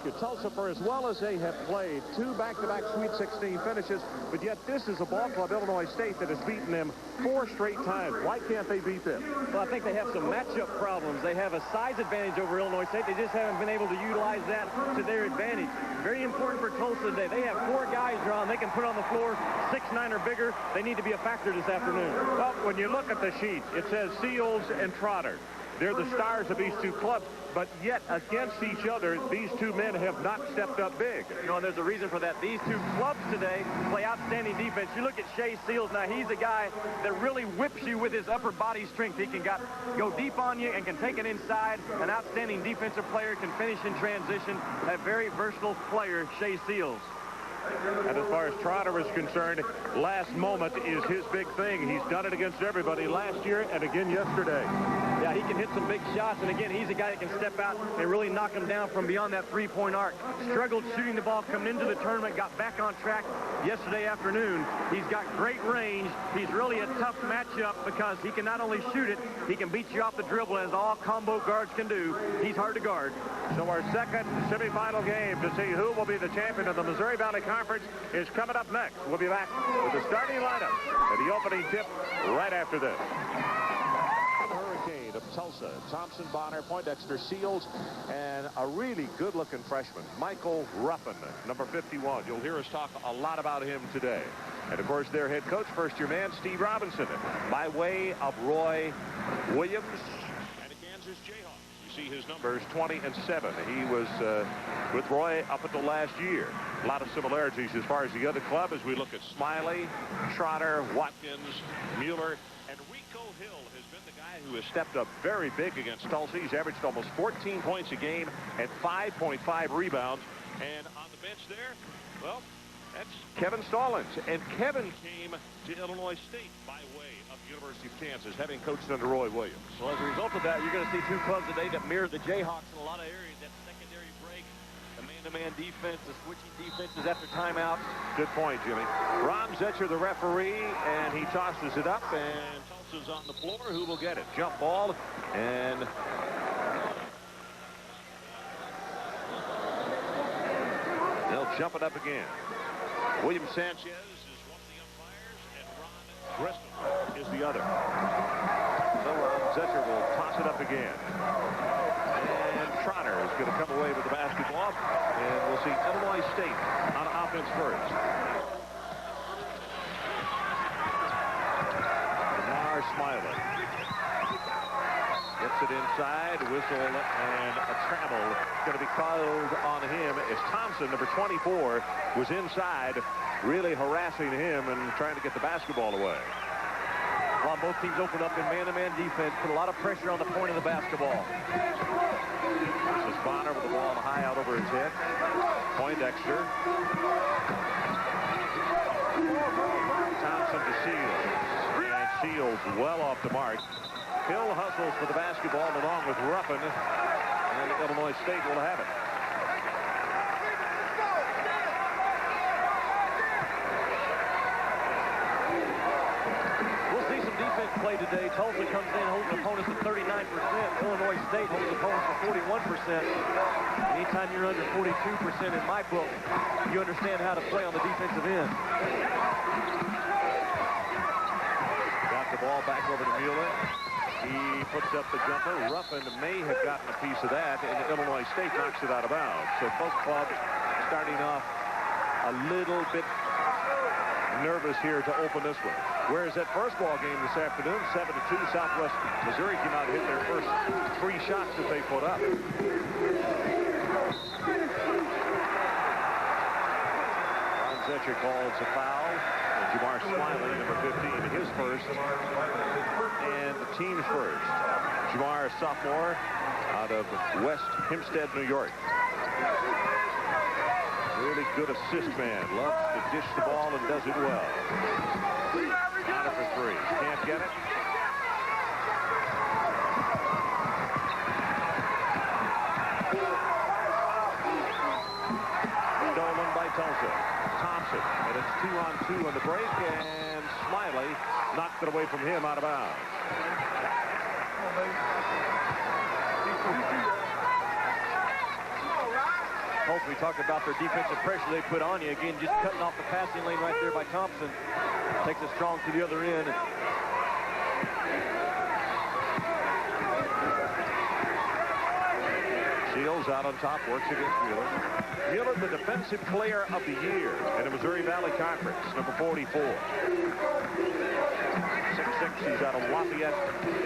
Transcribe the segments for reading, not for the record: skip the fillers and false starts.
ask you, Tulsa, for as well as they have played, 2 back-to-back Sweet 16 finishes, but yet this is a ball club, Illinois State, that has beaten them 4 straight times. Why can't they beat them? Well, I think they have some matchup problems. They have a size advantage over Illinois State. They just haven't been able to utilize that to their advantage. Very important for Tulsa today. They have 4 guys, Ron, they can put on the floor 6'9" or bigger. They need to be a factor this afternoon. Well, when you look at the sheet, it says Seals and Trotter. They're the stars of these two clubs, but yet against each other, these two men have not stepped up big. No, and there's a reason for that. These two clubs today play outstanding defense. You look at Shea Seals now. He's a guy that really whips you with his upper body strength. He can go deep on you and can take it inside. An outstanding defensive player, can finish in transition. A very versatile player, Shea Seals. And as far as Trotter is concerned, last moment is his big thing. He's done it against everybody last year and again yesterday. Yeah, he can hit some big shots, and again, he's a guy that can step out and really knock him down from beyond that three-point arc. Struggled shooting the ball coming into the tournament, got back on track yesterday afternoon. He's got great range. He's really a tough matchup because he can not only shoot it, he can beat you off the dribble, as all combo guards can do. He's hard to guard. So our second semifinal game to see who will be the champion of the Missouri Valley Conference is coming up next. We'll be back with the starting lineup and the opening tip right after this. Hurricane of Tulsa, Thompson, Bonner, Poindexter, Seals, and a really good-looking freshman, Michael Ruffin, number 51. You'll hear us talk a lot about him today. And, of course, their head coach, first-year man, Steve Robinson, by way of Roy Williams and the Kansas Jayhawks. See his numbers, 20 and 7. He was with Roy up until last year. A lot of similarities as far as the other club as we look at Smiley, Trotter, Watkins, Mueller, and Rico Hill has been the guy who has stepped up very big against Tulsa. He's averaged almost 14 points a game and 5.5 rebounds. And on the bench there, well, that's Kevin Stallings. And Kevin came to Illinois State by way of University of Kansas, having coached under Roy Williams. Well, as a result of that, you're going to see two clubs today that mirror the Jayhawks in a lot of areas. That secondary break, the man-to-man defense, the switching defenses after timeouts. Good point, Jimmy. Ron Zetcher, the referee, and he tosses it up, and Tulsa's on the floor. Who will get it? Jump ball, and they'll jump it up again. William Sanchez is one of the umpires, and Ron Gressel is the other. So Ron Zetcher will toss it up again. And Trotter is going to come away with the basketball, and we'll see Illinois State on offense first. Lamar Smiley gets it inside, whistle, and a travel going to be called on him as Thompson, number 24, was inside, really harassing him and trying to get the basketball away. Well, both teams open up in man-to-man defense, put a lot of pressure on the point of the basketball. This is Bonner with the ball high out over his head. Poindexter. Thompson to Seals. And Seals well off the mark. Hill hustles for the basketball along with Ruffin, and Illinois State will have it. We'll see some defense play today. Tulsa comes in, holds opponents at 39%. Illinois State holds opponents at 41%. Anytime you're under 42% in my book, you understand how to play on the defensive end. Got the ball back over to Mueller. He puts up the jumper. Ruffin may have gotten a piece of that, and Illinois State knocks it out of bounds. So both clubs starting off a little bit nervous here to open this one. Whereas that first ball game this afternoon, 7-2, Southwest Missouri came out and hit their first 3 shots that they put up. Ron Zetcher calls a foul. And Jamar Smiley, number 15, his first. And the team's first. Jamar, a sophomore out of West Hempstead, New York. Really good assist man. Loves to dish the ball and does it well. Out for 3. Can't get it. Stolen by Tulsa. Thompson, and it's 2-on-2 on the break, and Smiley knocked it away from him out of bounds. Tulsa, we talked about their defensive pressure they put on you. Again, just cutting off the passing lane right there by Thompson. Takes it strong to the other end. Shields out on top, works against Mueller. Mueller, the defensive player of the year in the Missouri Valley Conference, number 44. 6'6", he's out of Lafayette,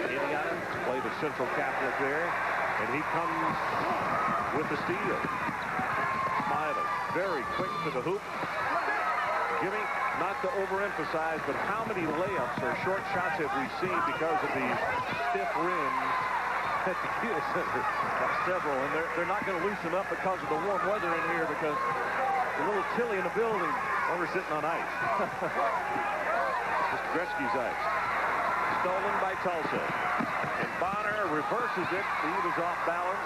Indiana. Played at Central Catholic there. And he comes with the steal. Smiley, very quick to the hoop. Jimmy, not to overemphasize, but how many layups or short shots have we seen because of these stiff rims at the Kia Center? Several, and they're not going to loosen up because of the warm weather in here, because it's a little chilly in the building. Well, we're sitting on ice. Mr. Gretzky's ice. Stolen by Tulsa. And Bonner reverses it. He was off balance.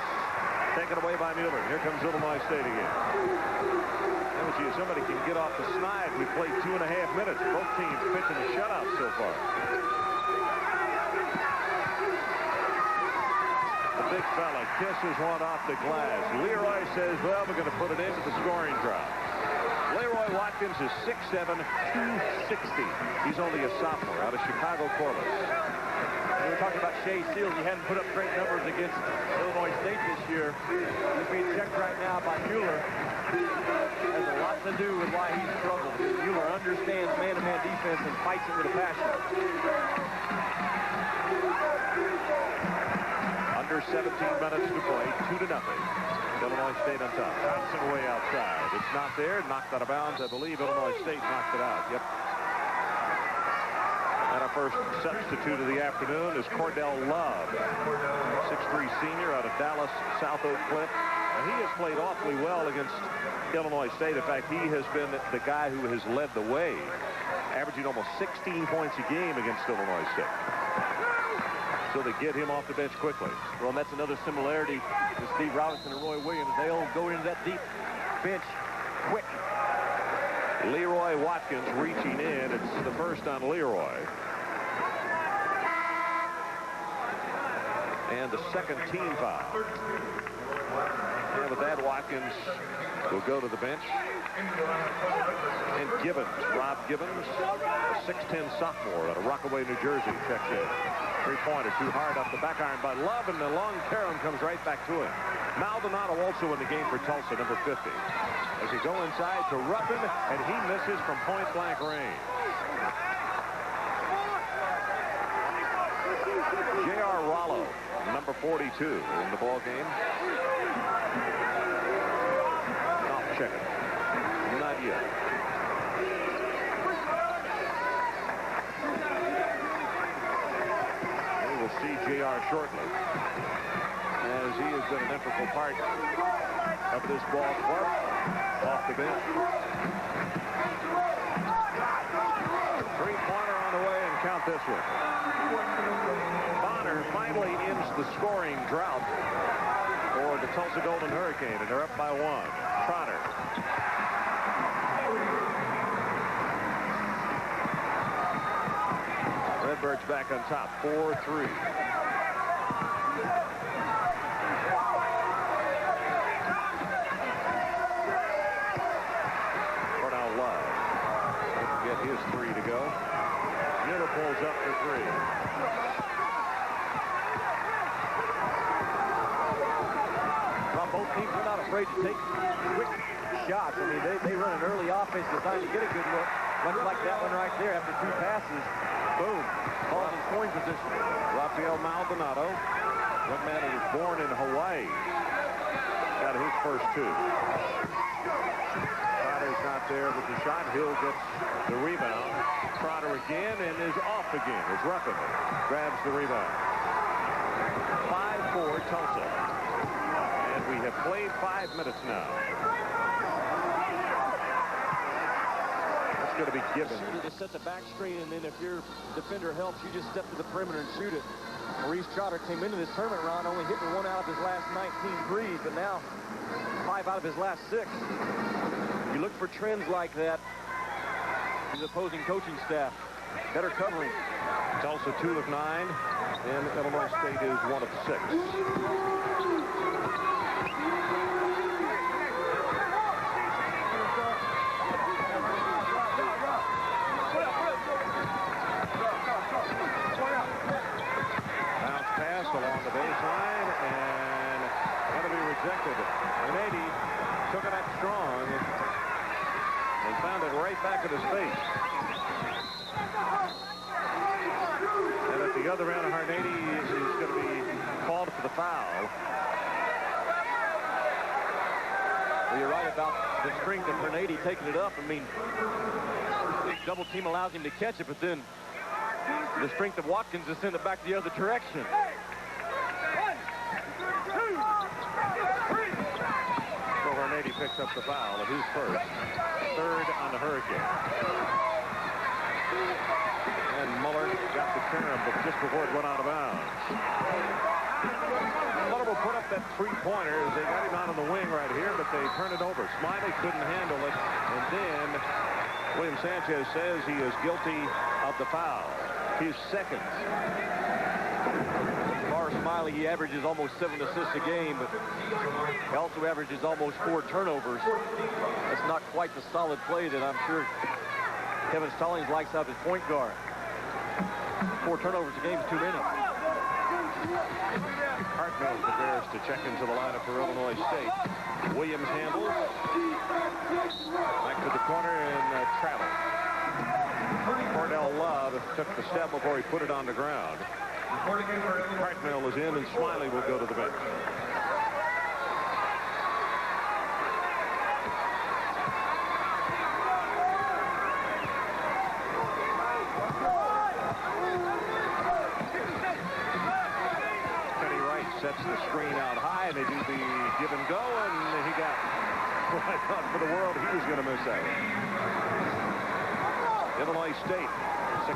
Taken away by Mueller. Here comes Illinois State again. Let me see if somebody can get off the snide. We played 2.5 minutes. Both teams pitching a shutout so far. The big fella kisses one off the glass. Leroy says, well, we're going to put it into the scoring drop. Leroy Watkins is 6'7", 260. He's only a sophomore out of Chicago Corliss. We were talking about Shea Seals. He hadn't put up great numbers against Illinois State this year. He's being checked right now by Mueller. Has a lot to do with why he's struggled. Mueller understands man-to-man defense and fights it with a passion. Under 17 minutes to play, 2-0. Illinois State on top. Thompson way outside. It's not there. Knocked out of bounds. I believe Illinois State knocked it out. Yep. And our first substitute of the afternoon is Cordell Love, 6'3" senior out of Dallas, South Oak Cliff. And he has played awfully well against Illinois State. In fact, he has been the guy who has led the way, averaging almost 16 points a game against Illinois State. So they get him off the bench quickly. Well, and that's another similarity to Steve Robinson and Roy Williams. They'll go into that deep bench quick. Leroy Watkins reaching in. It's the first on Leroy. And the second team foul. And with that, Watkins will go to the bench. And Gibbons, Rob Gibbons, a 6'10" sophomore out of Rockaway, New Jersey, checks in. Three-pointer too hard up the back iron by Love, and the long carom comes right back to him. Maldonado also in the game for Tulsa, number 50. As he go inside to Ruffin, and he misses from point-blank range. J.R. Rollo, number 42, in the ball game. Not checking. Not yet. We will see J.R. shortly, as he has been an integral part of this ball club off the bench. Three-pointer on the way, and count this one. Bonner finally ends the scoring drought for the Tulsa Golden Hurricane, and they're up by 1. Trotter. Redbirds back on top, 4-3. Cordell Love doesn't get his 3 to go. Mueller pulls up for 3. Well, both teams are not afraid to take quick shots. I mean, they run an early offense designed to get a good look. Much like that one right there after 2 passes. Boom. Ball in scoring position. Rafael Maldonado, one man who was born in Hawaii, got his first 2. Trotter's not there with the shot. Hill gets the rebound. Trotter again and is off again as Ruffin grabs the rebound. 5-4 Tulsa. And we have played 5 minutes now. Going to be given. You just set the back screen, and then if your defender helps, you just step to the perimeter and shoot it. Maurice Trotter came into this tournament round only hitting 1 out of his last 19 threes, but now 5 out of his last 6. You look for trends like that in the opposing coaching staff. Better covering. Tulsa 2 of 9, and Illinois State is 1 of 6. Harnady took it up strong and found it right back at his face. And at the other end, Harnady is going to be called for the foul. Well, you're right about the strength of Harnady taking it up. I mean, double team allows him to catch it, but then the strength of Watkins to send it back the other direction. So Harnady picks up the foul of his first, third on the Hurricane. And Muller got the turn, but just before it went out of bounds. Muller will put up that three-pointer. They got him out on the wing right here, but they turn it over. Smiley couldn't handle it, and then William Sanchez says he is guilty of the foul. His second. Smiley, he averages almost 7 assists a game, but he also averages almost 4 turnovers. That's not quite the solid play that I'm sure Kevin Stallings likes out of his point guard. 4 turnovers a game is too many. Hartnell prepares to check into the lineup for Illinois State. Williams handles. Back to the corner and travel. Cordell Love took the step before he put it on the ground. Hartnell is in, and Smiley will go to the bench. Kenny Wright sets the screen out high, and they do the give and go, and he got what I thought for the world he was going to miss out. Illinois State, 6-5.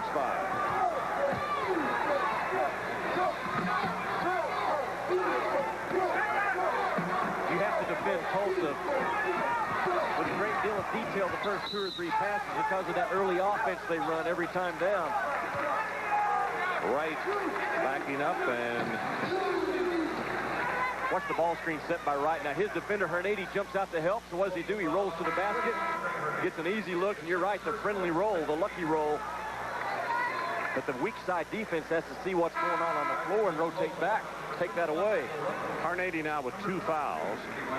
You have to defend Tulsa with a great deal of detail the first 2 or 3 passes because of that early offense they run every time down. Wright backing up, and watch the ball screen set by Wright. Now his defender Harnady jumps out to help, so what does he do? He rolls to the basket, gets an easy look, and you're right, the friendly roll, the lucky roll. But the weak side defense has to see what's going on the floor and rotate back, take that away. Harnady now with 2 fouls.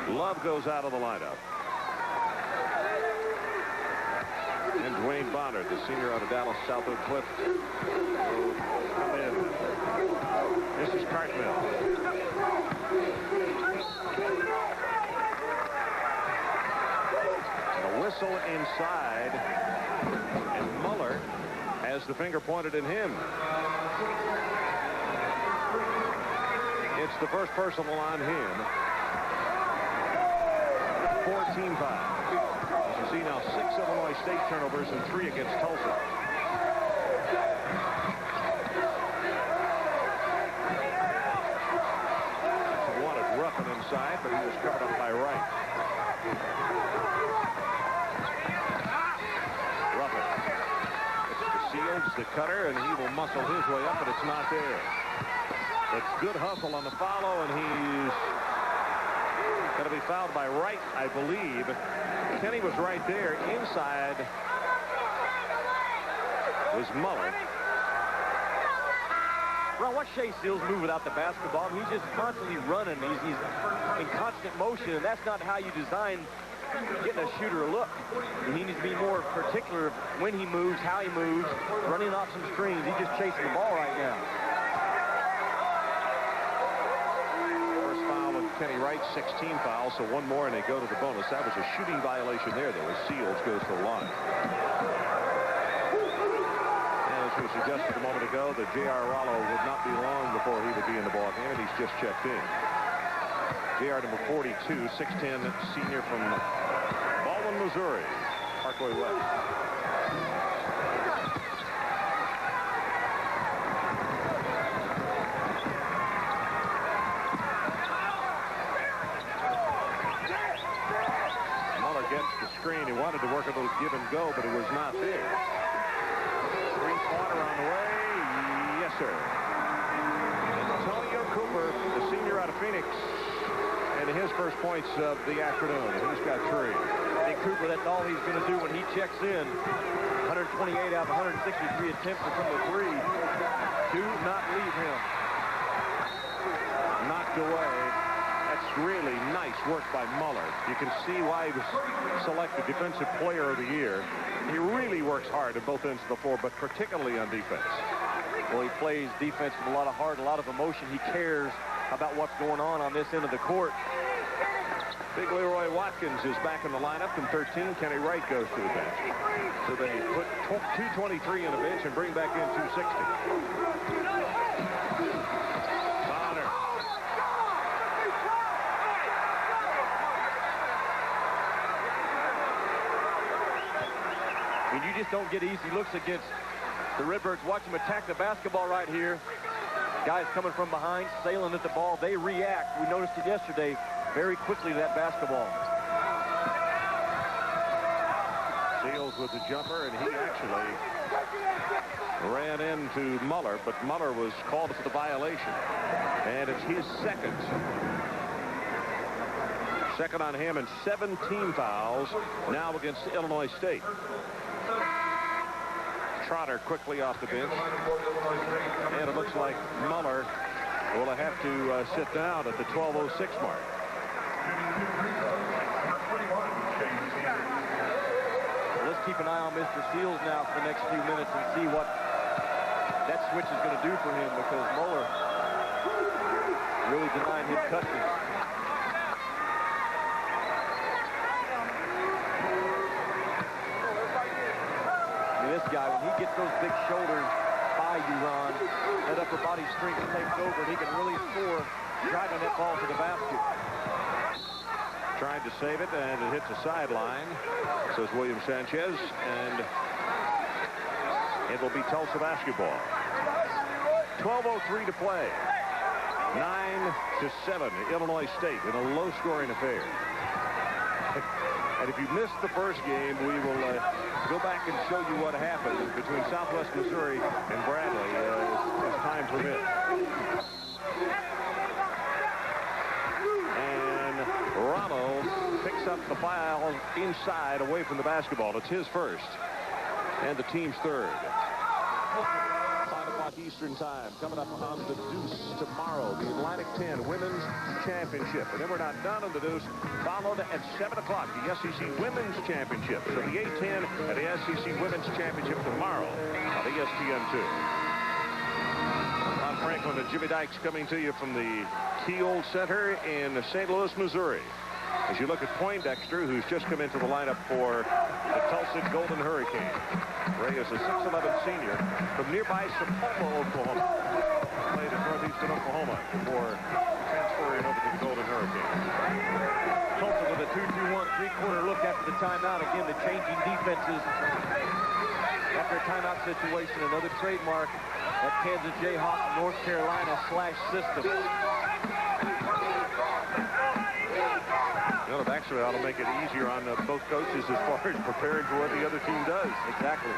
Love goes out of the lineup. And Dwayne Bonner, the senior out of Dallas, South Oak Cliff, will come in. This is Cartmill. A whistle inside, and Muller has the finger pointed at him. It's the first personal on him. 14 fouls. As you see now, 6 Illinois State turnovers and 3 against Tulsa. Wanted Ruffin inside, but he was covered up by Wright. Ruffin. It's to Shields, the cutter, and he will muscle his way up, but it's not there. It's good hustle on the follow, and he's going to be fouled by Wright, I believe. Kenny was right there. Inside was Muller. Ron, watch Shea Seals move without the basketball. He's just constantly running. He's in constant motion, and that's not how you design getting a shooter a look. He needs to be more particular when he moves, how he moves, running off some screens. He's just chasing the ball right now. First foul with Kenny Wright, 16 fouls, so 1 more and they go to the bonus. That was a shooting violation there, though, as Seals goes to the line. And as we suggested a moment ago, that J.R. Rollo would not be long before he would be in the ball game, and he's just checked in. J.R. number 42, 6'10", senior from Baldwin, Missouri, Parkway West. Muller gets the screen. He wanted to work a little give and go, but it was not there. Three-pointer on the way. Yes, sir. Antonio Cooper, the senior out of Phoenix, and his first points of the afternoon. He's got 3. I think Cooper, that's all he's going to do when he checks in. 128 out of 163 attempts from the 3. Do not leave him. Knocked away. That's really nice work by Muller. You can see why he was selected Defensive Player of the Year. He really works hard at both ends of the floor, but particularly on defense. Well, he plays defense with a lot of heart, a lot of emotion. He cares about what's going on this end of the court. Big Leroy Watkins is back in the lineup, and 13, Kenny Wright goes to the bench. So they put 223 on the bench and bring back in 260. Bonner. I mean, you just don't get easy looks against the Redbirds. Watch them attack the basketball right here. Guys coming from behind, sailing at the ball. They react. We noticed it yesterday very quickly to that basketball. Seals with the jumper, and he actually ran into Muller, but Muller was called for the violation. And it's his second. Second on him, and 17 fouls now against Illinois State. Trotter quickly off the bench. And it looks like Muller will have to sit down at the 12:06 mark. Let's keep an eye on Mr. Seals now for the next few minutes and see what that switch is going to do for him, because Muller really denying him touches. This guy, when he gets those big shoulders by you, Ron, that upper body strength takes over, and he can really score driving that ball to the basket. Tried to save it, and it hits the sideline, says William Sanchez, and it will be Tulsa basketball. 12:03 to play. 9-7, Illinois State in a low-scoring affair. And if you missed the first game, we will go back and show you what happened between Southwest Missouri and Bradley as time permits. And Ramos picks up the foul inside away from the basketball. It's his first and the team's third. 5 o'clock Eastern time. Coming up on the Deuce tomorrow, the Atlantic 10 Women's Championship. And then we're not done on the Deuce. Followed at 7 o'clock, the SEC Women's Championship. So the A-10 and the SEC Women's Championship tomorrow on ESPN2. Ron Franklin and Jimmy Dykes coming to you from the Kiel Center in St. Louis, Missouri. As you look at Poindexter, who's just come into the lineup for the Tulsa Golden Hurricane. Ray is a 6'11 senior from nearby Sapulpa, Oklahoma. Played in northeastern Oklahoma before transferring over to the Golden Hurricane. Tulsa with a 2-2-1 three-quarter look after the timeout. Again, the changing defenses after a timeout situation. Another trademark at Kansas Jayhawk North Carolina / system. Well, it actually ought to make it easier on both coaches as far as preparing for what the other team does. Exactly.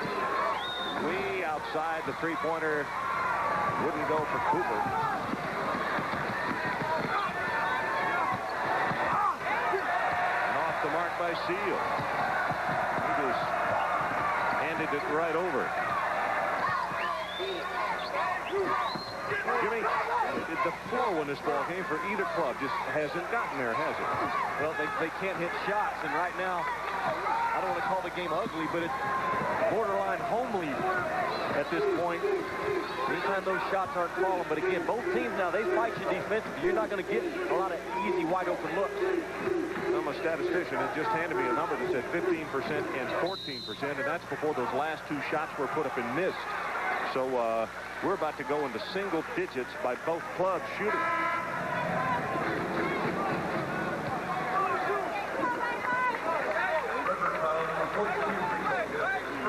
Way outside, the three-pointer wouldn't go for Cooper. And off the mark by Seal. He just handed it right over. Jimmy, the flow in this ball game for either club just hasn't gotten there, has it? Well, they can't hit shots, and right now, I don't want to call the game ugly, but it's borderline homely at this point. Anytime those shots aren't falling, but again, both teams now, they fight you defensively. You're not going to get a lot of easy, wide-open looks. I'm a statistician. It just handed me a number that said 15% and 14%, and that's before those last two shots were put up and missed. So we're about to go into single digits by both clubs shooting.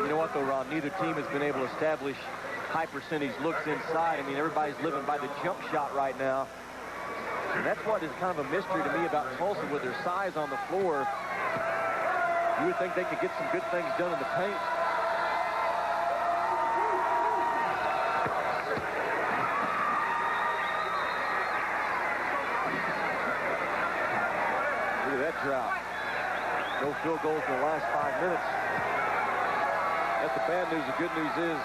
You know what, though, Ron? Neither team has been able to establish high percentage looks inside. I mean, everybody's living by the jump shot right now. And that's what is kind of a mystery to me about Tulsa with their size on the floor. You would think they could get some good things done in the paint. Look at that drought. No field goals in the last 5 minutes. That's the bad news. The good news is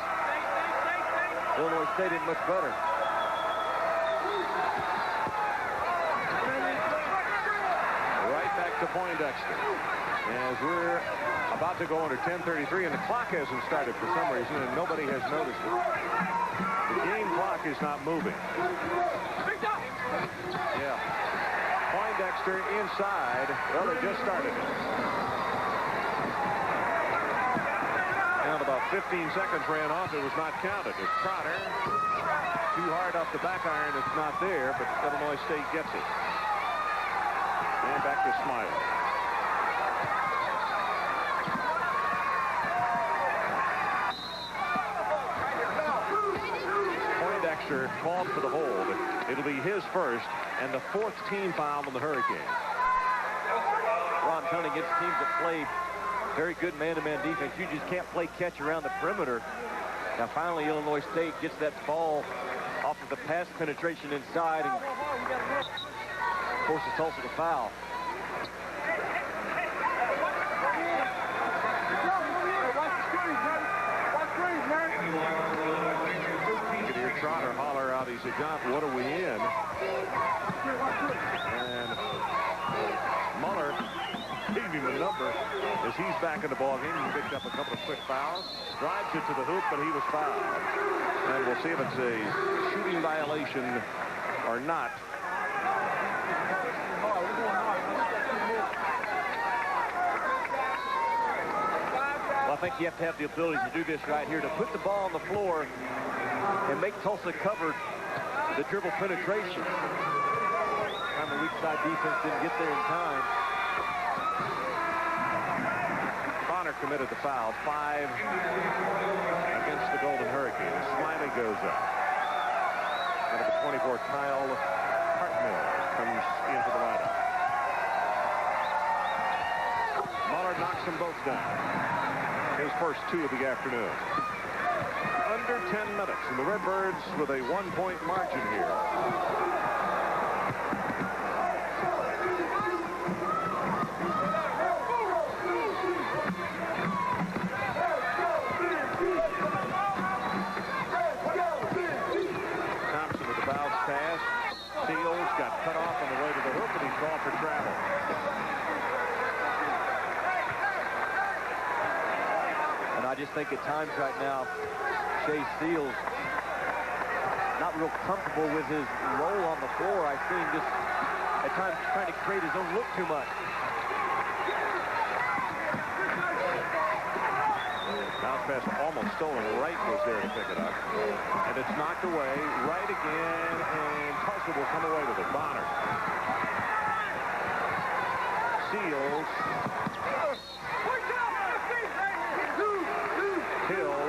Illinois State isn't much better. to Poindexter. As we're about to go under 10:33, and the clock hasn't started for some reason, and nobody has noticed it. The game clock is not moving. Yeah. Poindexter inside. Well, they just started it. And about 15 seconds ran off. It was not counted. It's Trotter. Too hard off the back iron. It's not there, but Illinois State gets it. And back to Smiley. Poindexter called for the hold. It'll be his first and the 4th team foul on the Hurricanes. Ron Tunney gets teams that play very good man-to-man defense. You just can't play catch around the perimeter. Now finally Illinois State gets that ball off of the pass penetration inside and forces Tulsa to foul. You can hear Trotter holler out. He said, "John, what are we in?" And Muller gave him a number as he's back in the ballgame. He picked up a couple of quick fouls, drives it to the hoop, but he was fouled. And we'll see if it's a shooting violation or not. Well, I think you have to have the ability to do this right here, to put the ball on the floor and make Tulsa cover the dribble penetration. Time the weak side defense didn't get there in time. Bonner committed the foul. 5 against the Golden Hurricanes. Smiley goes up. And number 24, Kyle Hartmill comes into the lineup. Muller knocks them both down. His first 2 of the afternoon. Under 10 minutes, and the Redbirds with a 1-point margin here. Thompson with the bounce pass. Seals got cut off on the way to the hoop, and he's called for travel. I just think at times right now, Shea Seals not real comfortable with his role on the floor. I see him just at times trying to create his own look too much. Bounce pass almost stolen. Wright was there to pick it up. And it's knocked away. Wright again, and Tulsa will come away with it. Bonner. Seals. Hill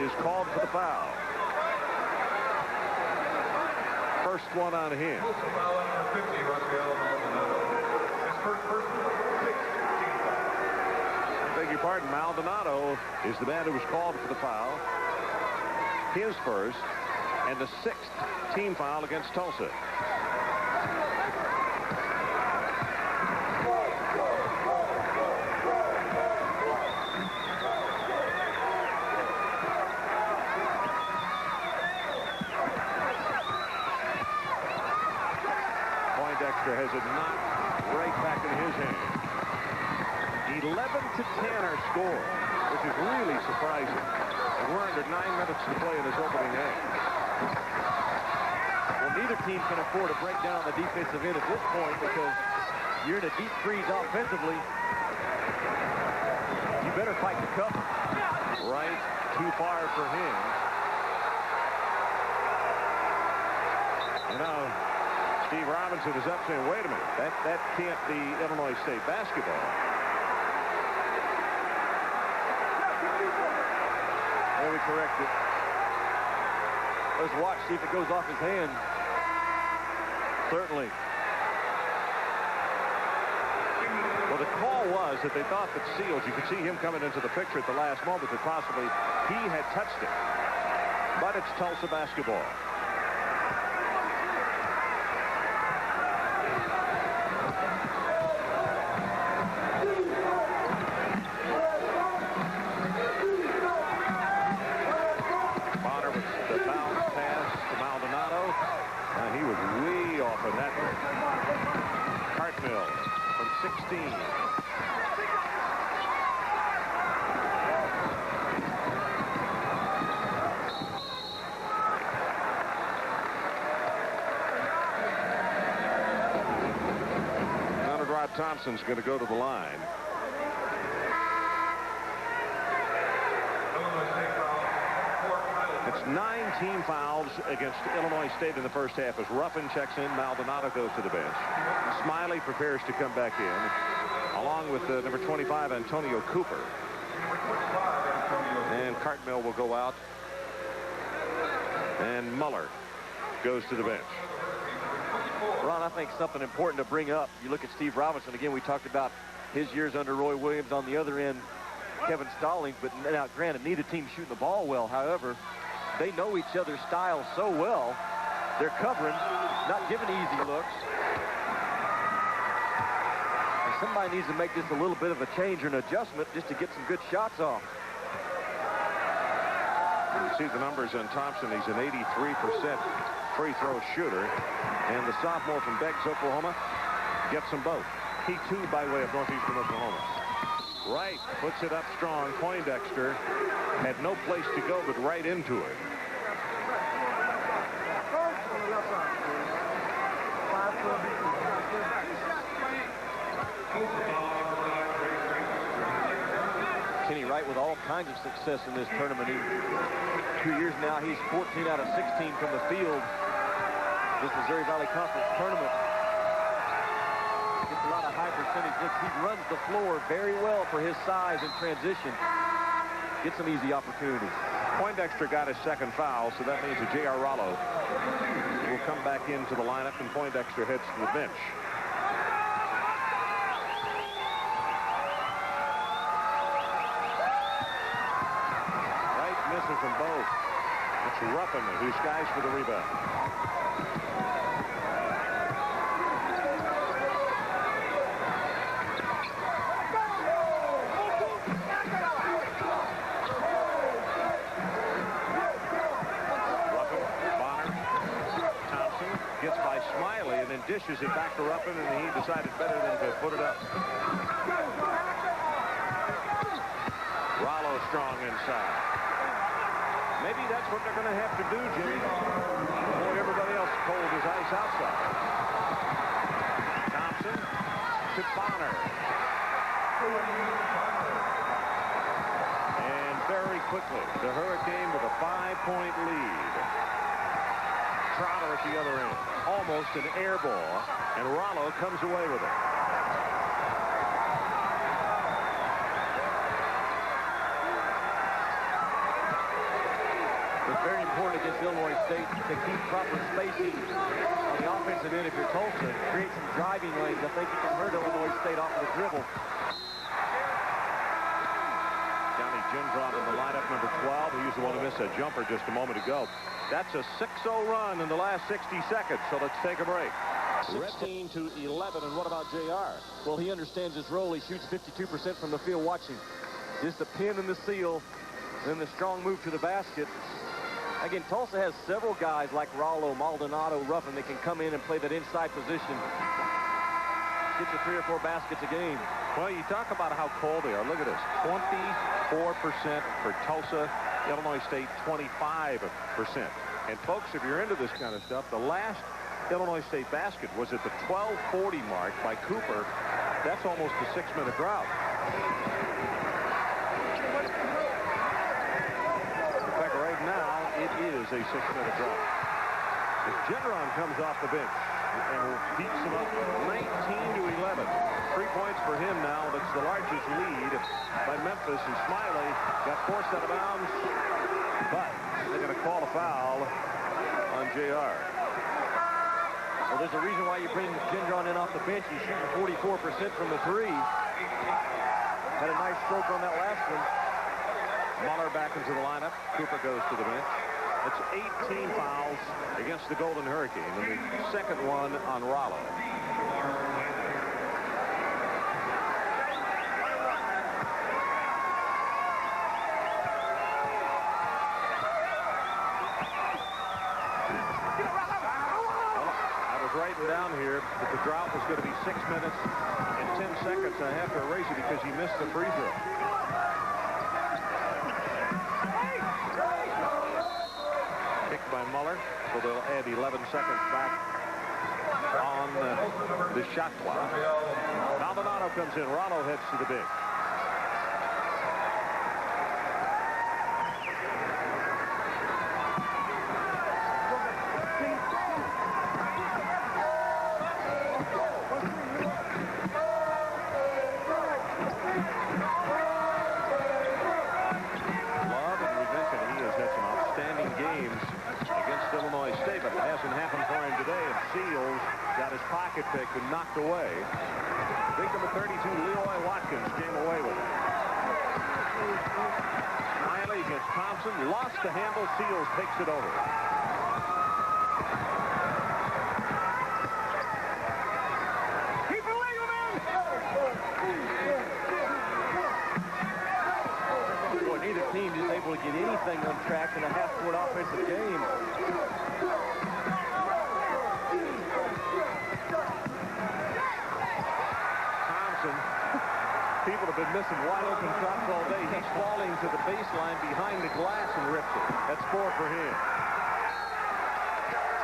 is called for the foul. First one on him. I beg your pardon, Maldonado is the man who was called for the foul. His first and the 6th team foul against Tulsa. Has it knocked right back in his hand. 11-10 our score, which is really surprising. And we're under 9 minutes to play in this opening half. Well, neither team can afford to break down the defensive end at this point because you're in a deep freeze offensively. You better fight the cover. Right, too far for him. You know, Steve Robinson is up saying, wait a minute, that can't be Illinois State basketball. There we correct it. Let's watch, see if it goes off his hand. Certainly. Well, the call was that they thought that Seals, you could see him coming into the picture at the last moment, that possibly he had touched it. But it's Tulsa basketball. He was way off of that one. Hartmill 15. Thompson's going to go to the line. It's 9 team fouls against Illinois State in the first half as Ruffin checks in. Maldonado goes to the bench. Smiley prepares to come back in, along with number 25, Antonio Cooper. And Cartmill will go out. And Muller goes to the bench. Ron, I think something important to bring up. You look at Steve Robinson. Again, we talked about his years under Roy Williams. On the other end, Kevin Stallings. But now, granted, neither team shooting the ball well. However, they know each other's styles so well. They're covering, not giving easy looks. And somebody needs to make this a little bit of a change or an adjustment just to get some good shots off. You see the numbers on Thompson. He's an 83% free throw shooter. And the sophomore from Beggs, Oklahoma, gets them both. He, too, by way of Northeastern Oklahoma. Wright puts it up strong. Poindexter had no place to go but right into it. Kenny Wright with all kinds of success in this tournament. 2 years now, he's 14 out of 16 from the field. This Missouri Valley Conference tournament. Gets a lot of high percentage looks. He runs the floor very well for his size and transition. Gets some easy opportunities. Poindexter got his second foul, so that means that J.R. Rollo will come back into the lineup, and Poindexter heads to the bench. Wright misses them both. It's Ruffin who skies for the rebound. Dishes it back to Ruffin, and he decided better than to put it up. Rollo strong inside. Maybe that's what they're going to have to do, Jimmy. Boy, everybody else cold as ice outside. Thompson to Bonner. And very quickly, the Hurricane with a 5-point lead. Trotter at the other end. Almost an air ball, and Rollo comes away with it. It's very important against Illinois State to keep proper spacing on the offensive end if you're Tulsa. Create some driving lanes. I think you can hurt Illinois State off of the dribble. Johnny Gendron in the lineup, number 12. He was the one who missed a jumper just a moment ago. That's a 6-0 run in the last 60 seconds, so let's take a break. 16 to 11, and what about JR? Well, he understands his role. He shoots 52% from the field watching. Just a pin in the seal, then the strong move to the basket. Again, Tulsa has several guys like Rollo, Maldonado, Ruffin that can come in and play that inside position. Get you 3 or 4 baskets a game. Well, you talk about how cold they are. Look at this. 24% for Tulsa. Illinois State 25%. And folks, if you're into this kind of stuff, the last Illinois State basket was at the 12:40 mark by Cooper. That's almost a 6-minute drought. In fact, right now it is a 6-minute drought. As Gendron comes off the bench and beats them up 19 to 11. 3 points for him now. That's the largest lead by Memphis, and Smiley got forced out of bounds, but they're going to call a foul on JR. Well, there's a reason why you bring Gendron in off the bench. He's shooting 44% from the 3. Had a nice stroke on that last one. Muller back into the lineup. Cooper goes to the bench. It's 18 fouls against the Golden Hurricane, and the second one on Rollo. Well, I was writing down here that the drought was going to be 6 minutes and 10 seconds and a half to erase it because he missed the free throw. Kicked by Muller, so they'll add 11 seconds back on the shot clock. Maldonado comes in. Rollo heads to the bench. Pocket picked and knocked away. Big number 32, Leroy Watkins, came away with it. Miley against Thompson, lost the handle. Seals takes it over. Keep it legal, man! Boy, neither team is able to get anything on track in a half-court offensive game. People have been missing wide open shots all day. He's falling to the baseline behind the glass and rips it. That's 4 for him.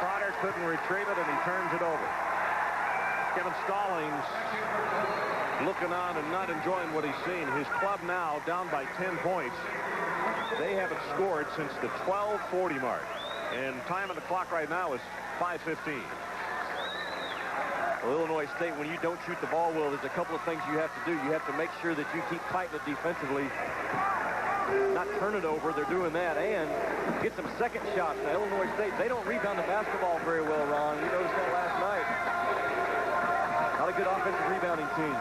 Trotter couldn't retrieve it, and he turns it over. Kevin Stallings looking on and not enjoying what he's seen. His club now down by 10 points. They haven't scored since the 12:40 mark. And time on the clock right now is 5:15. Well, Illinois State, when you don't shoot the ball well, there's a couple of things you have to do. You have to make sure that you keep fighting it defensively, not turn it over. They're doing that, and get some second shots. Now, Illinois State, they don't rebound the basketball very well, Ron. We noticed that last night. Not a good offensive rebounding team.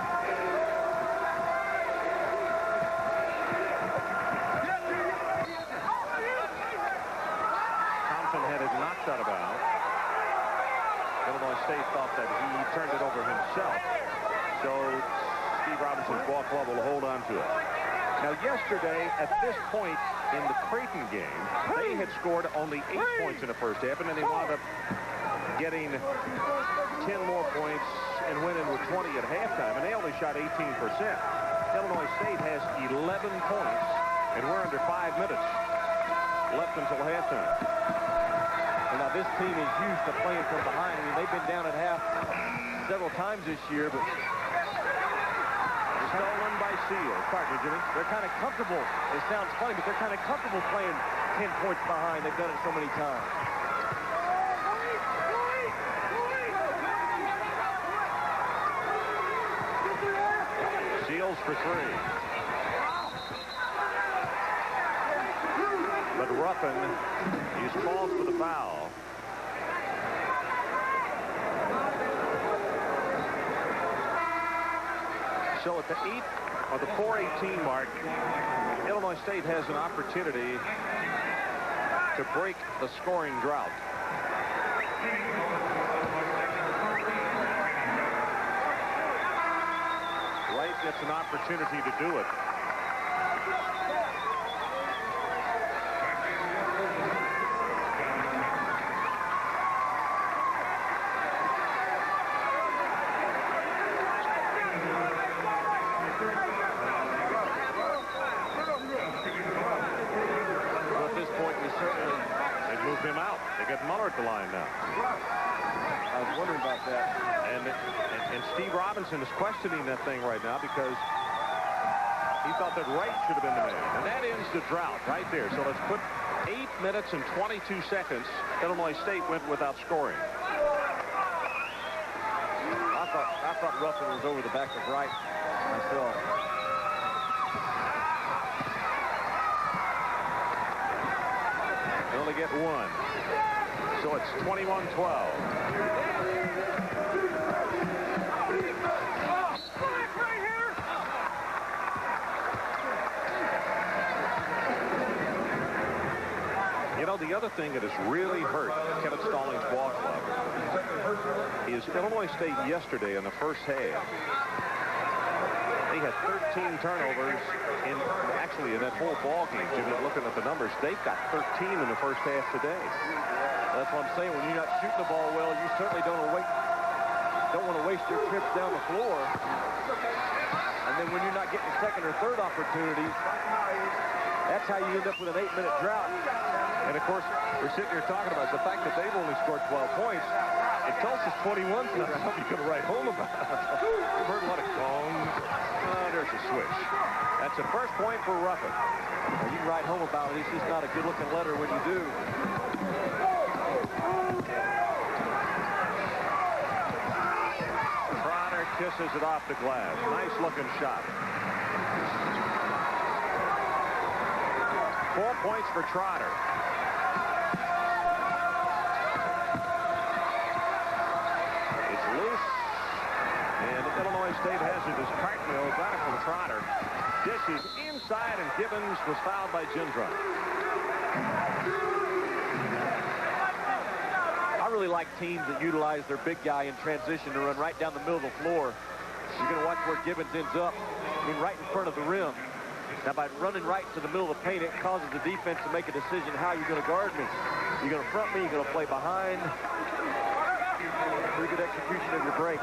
Thompson had it knocked out of bounds. Illinois State thought that he turned it over himself, so Steve Robinson's ball club will hold on to it. Now, yesterday, at this point in the Creighton game, they had scored only 8 points in the first half, and then they wound up getting 10 more points and winning with 20 at halftime, and they only shot 18%. Illinois State has 11 points, and we're under 5 minutes left until halftime. Now, this team is used to playing from behind. I mean, they've been down at half several times this year, but stolen by Seals. Pardon me, Jimmy. They're kind of comfortable. It sounds funny, but they're kind of comfortable playing 10 points behind. They've done it so many times. Seals for 3. But Ruffin is called for the foul. So at the 8 or the 4:18 mark, Illinois State has an opportunity to break the scoring drought. Wright gets an opportunity to do it. Him out. They got Muller at the line now. I was wondering about that. And Steve Robinson is questioning that thing right now because he thought that Wright should have been the man. And that ends the drought right there. So let's put 8 minutes and 22 seconds. Illinois State went without scoring. I thought Ruffin was over the back of Wright myself. They only get 1. So it's 21-12. You know, the other thing that has really hurt Kevin Stallings' ball club is Illinois State yesterday in the first half. They had 13 turnovers actually in that whole ball game. Jimmy, looking at the numbers, they've got 13 in the first half today. That's what I'm saying. When you're not shooting the ball well, you certainly don't await don't want to waste your trips down the floor. And then when you're not getting second or third opportunities, that's how you end up with an 8-minute drought. And, of course, we're sitting here talking about the fact that they've only scored 12 points. And Tulsa's 21, so I hope you can write home about it. We've heard a lot of gongs. There's a switch. That's the first point for Ruffin. Well, you can write home about it. It's just not a good-looking letter when you do. Trotter kisses it off the glass. Nice-looking shot. 4 points for Trotter. It's loose. And Illinois State has it as Cartmill got it from Trotter. This is inside, and Gibbons was fouled by Gindron. I really like teams that utilize their big guy in transition to run right down the middle of the floor. You're going to watch where Gibbons ends up. I mean, right in front of the rim. Now, by running right to the middle of the paint, it causes the defense to make a decision how you're going to guard me. You're going to front me, you're going to play behind. Pretty good execution of your break.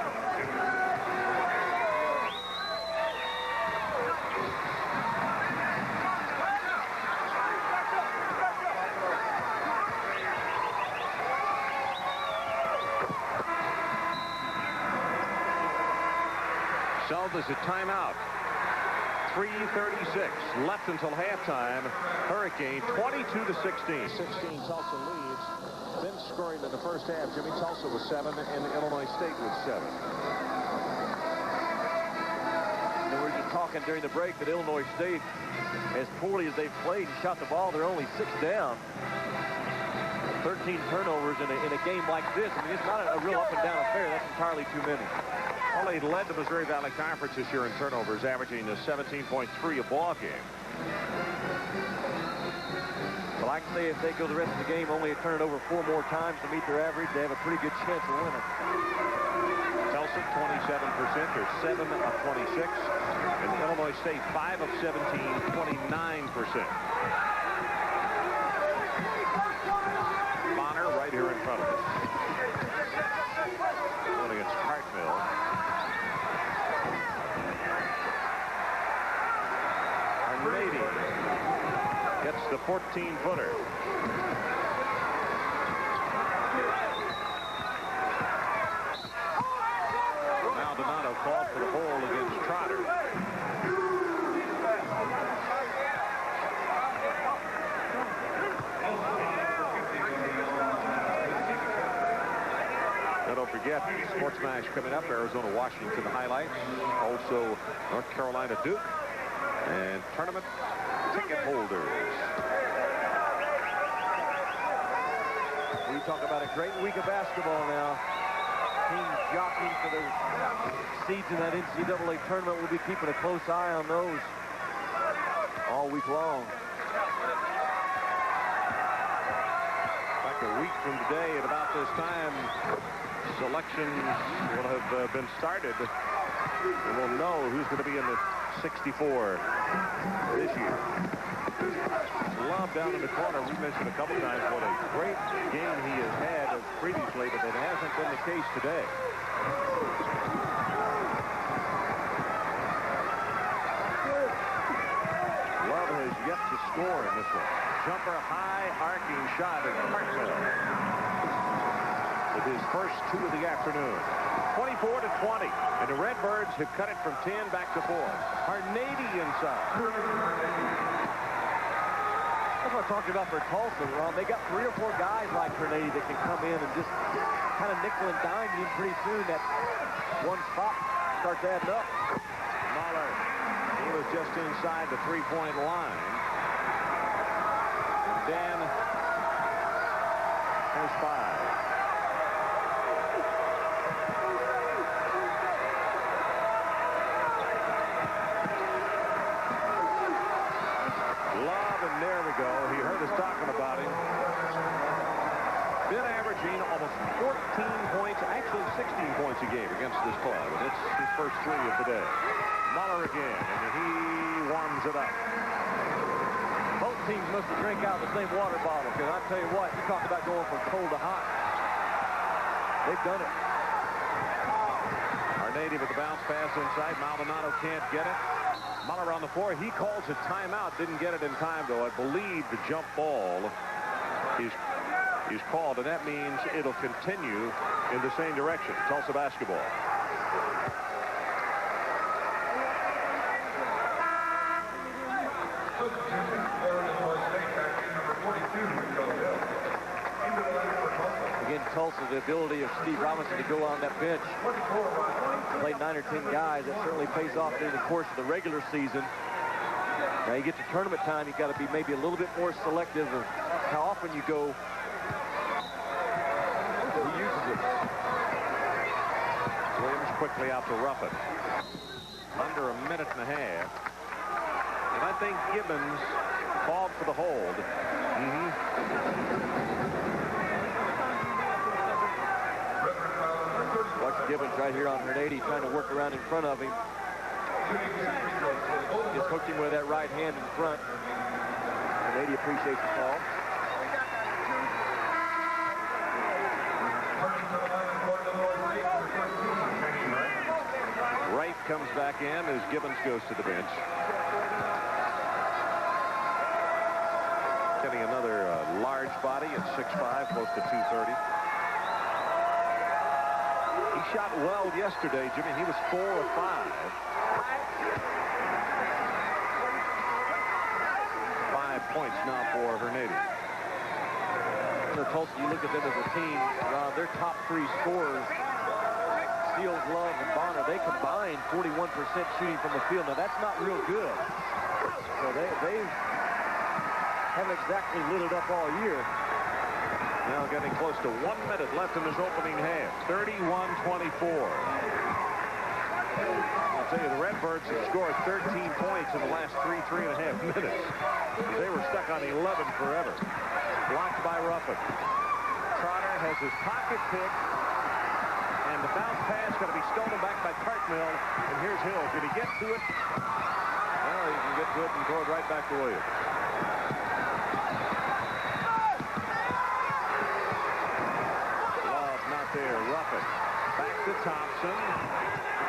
So there's a timeout. 3:36 left until halftime. Hurricane 22-16. 16 Tulsa leads. Been scoring in the first half. Jimmy, Tulsa was 7 and Illinois State was 7. And we were just talking during the break that Illinois State, as poorly as they've played and shot the ball, they're only 6 down. 13 turnovers in a game like this. I mean, it's not a real up-and-down affair. That's entirely too many. Well, they led the Missouri Valley Conference this year in turnovers, averaging a 17.3 a ball game. Well, I can say if they go the rest of the game only turn it over 4 more times to meet their average, they have a pretty good chance of winning. Tulsa, 27%. They're 7 of 26. And Illinois State, 5 of 17, 29%. Bonner right here in front of us. Going against Cartmill. Arnady gets the 14-footer. Maldonado called for the hold against Trotter. Now don't forget, sports match coming up, Arizona, Washington highlights. Also, North Carolina, Duke. And tournament ticket holders. We talk about a great week of basketball now. Teams jockeying for their seeds in that NCAA tournament. We'll be keeping a close eye on those all week long. In fact, a week from today at about this time, selections will have been started. And we'll know who's going to be in the 64 this year. Love down in the corner. We mentioned a couple times what a great game he has had previously, but it hasn't been the case today. Love has yet to score in this one. Jumper high, arcing shot at Cartmill. With his first 2 of the afternoon. 24-20. And the Redbirds have cut it from 10 back to 4. Arnady inside. That's what I talked about for Tulsa, Ron. They got 3 or 4 guys like Arnady that can come in and just kind of nickel and dime you. Pretty soon that one spot starts adding up. Mahler, he was just inside the 3-point line. Dan has 5. There we go. He heard us talking about him. Been averaging almost 14 points, actually 16 points a game against this club. And it's his first 3 of the day. Muller again, and he warms it up. Both teams must have drank out of the same water bottle, because I tell you what, you talk about going from cold to hot. They've done it. Hernady with the bounce pass inside. Maldonado can't get it. Muller on the floor. He calls a timeout. Didn't get it in time, though. I believe the jump ball is called, and that means it'll continue in the same direction. Tulsa basketball. Again, Tulsa, the ability of Steve Robinson to go on that bench, play 9 or 10 guys, that certainly pays off during the course of the regular season. Now you get to tournament time, you've got to be maybe a little bit more selective of how often you go. He uses it. Williams quickly out to Ruffin. Under a minute and a half. And I think Gibbons fought for the hold. Watch Gibbons right here on Hernady trying to work around in front of him. Just hooked him with that right hand in front. Hernady appreciates the call. Wright comes back in as Gibbons goes to the bench. Getting another large body at 6'5", close to 230. He shot well yesterday, Jimmy. He was 4 of 5. 5 points now for Hernady. For Tulsa, you look at them as a team, their top 3 scorers, Seals, Love, and Bonner, they combined 41% shooting from the field. Now, that's not real good. So they haven't exactly lit it up all year. Now getting close to 1 minute left in this opening half. 31-24. I'll tell you, the Redbirds have scored 13 points in the last 3.5 minutes. They were stuck on 11 forever. Blocked by Ruffin. Trotter has his pocket pick. And the bounce pass going to be stolen back by Cartmill. And here's Hill. Did he get to it? Well, he can get to it and throw it right back to Williams. Love not there. Ruffin. Back to Thompson.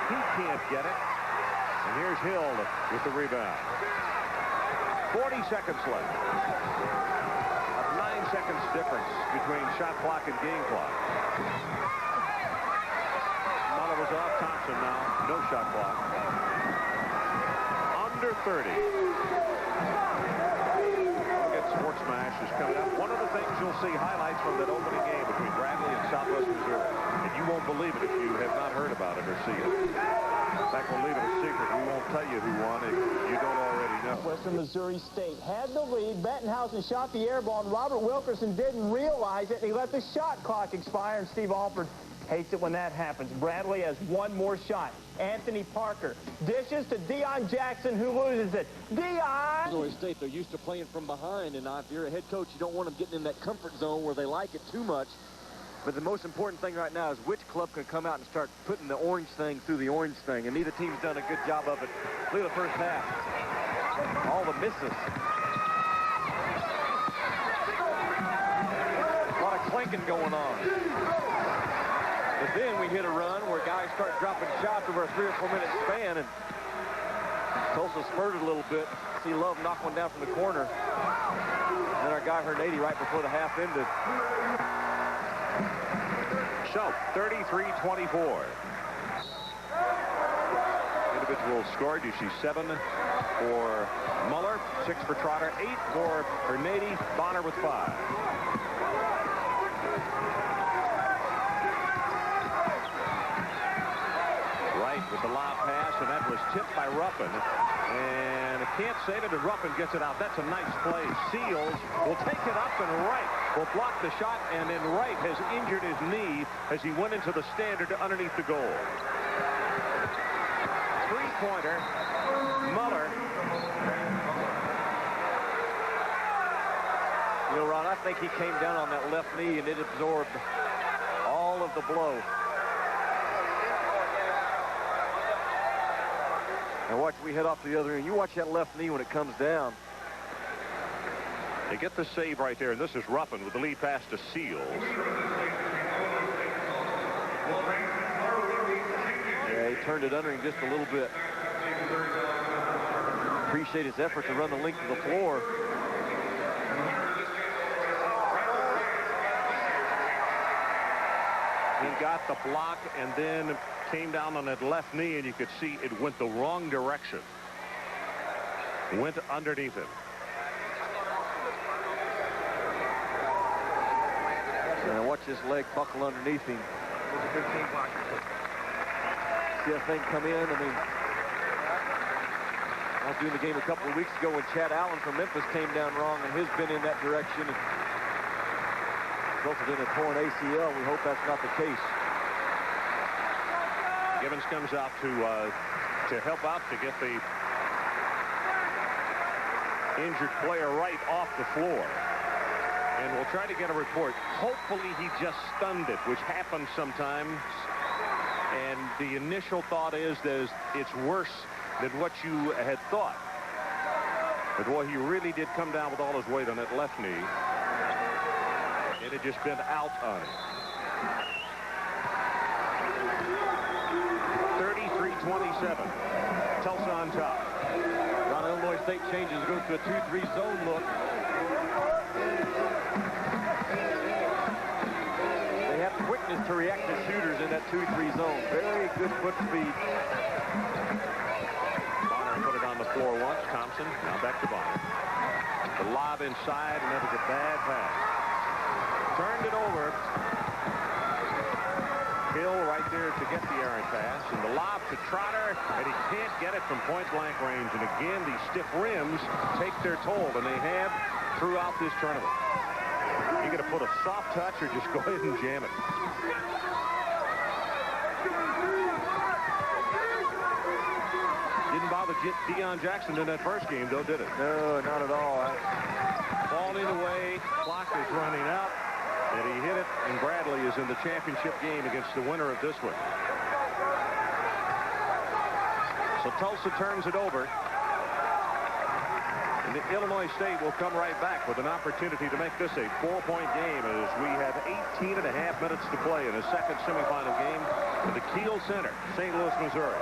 He can't get it. And here's Hill with the rebound. 40 seconds left. A 9 seconds difference between shot clock and game clock. Muller was off. Thompson now. No shot clock. Under 30. Again, Sports Smash is coming up. One of the things you'll see highlights from that opening game between Bradley and Southwest Missouri. And you won't believe it if you have not heard about it or see it. In fact, we'll leave it a secret. We won't tell you who won if you don't already know. Western Missouri State had the lead. Bettenhausen shot the air ball, and Robert Wilkerson didn't realize it. He let the shot clock expire, and Steve Alford hates it when that happens. Bradley has one more shot. Anthony Parker dishes to Deion Jackson, who loses it. Deion! Missouri State, they're used to playing from behind, and if you're a head coach, you don't want them getting in that comfort zone where they like it too much. But the most important thing right now is which club can come out and start putting the orange thing through the orange thing. And neither team's done a good job of it. Look at the first half. All the misses. A lot of clinking going on. But then we hit a run where guys start dropping shots over a 3 or 4 minute span. And Tulsa spurted a little bit. See Love knock one down from the corner. And our guy Hernady right before the half ended. So, 33-24. Individual score, you see 7 for Muller, 6 for Trotter, 8 for Hernady, Bonner with 5. Wright with the lob pass, and that was tipped by Ruffin. And I can't say that Ruffin gets it out. That's a nice play. Seals will take it up, and Wright will block the shot, and then Wright has injured his knee as he went into the standard underneath the goal. Three-pointer, Muller. You know, Ron, I think he came down on that left knee, and it absorbed all of the blow. And watch, we head off to the other end. You watch that left knee when it comes down. They get the save right there, and this is Ruffin with the lead pass to Seals. Yeah, They turned it under him just a little bit. Appreciate his effort to run the length of the floor. He got the block and then came down on that left knee, and you could see it went the wrong direction. Went underneath it. And watch this leg buckle underneath him. See that thing come in. I mean, I was doing the game a couple of weeks ago when Chad Allen from Memphis came down wrong, and his been in that direction. It resulted in a torn ACL. We hope that's not the case. Gibbons comes out to help out to get the injured player right off the floor. And we'll try to get a report. Hopefully he just stunned it, which happens sometimes. And the initial thought is that it's worse than what you had thought. But boy, he really did come down with all his weight on that left knee. It had just been out on him. 33-27. Tulsa on top. Ron, Illinois State changes, goes to a 2-3 zone look. They have quickness to react to shooters in that 2-3 zone. Very good foot speed. Bonner put it on the floor once. Thompson now back to Bonner. The lob inside, and that was a bad pass. Turned it over. Hill right there to get the errant pass, and the lob to Trotter, and he can't get it from point-blank range. And again, these stiff rims take their toll, and they have throughout this tournament. You got to put a soft touch or just go ahead and jam it. Didn't bother Deion Jackson in that first game, though, did it? No, not at all. Ball in the way, clock is running out. And he hit it, and Bradley is in the championship game against the winner of this one. So Tulsa turns it over. And Illinois State will come right back with an opportunity to make this a 4-point game as we have 18 and a half minutes to play in a second semifinal game at the Kiel Center, St. Louis, Missouri.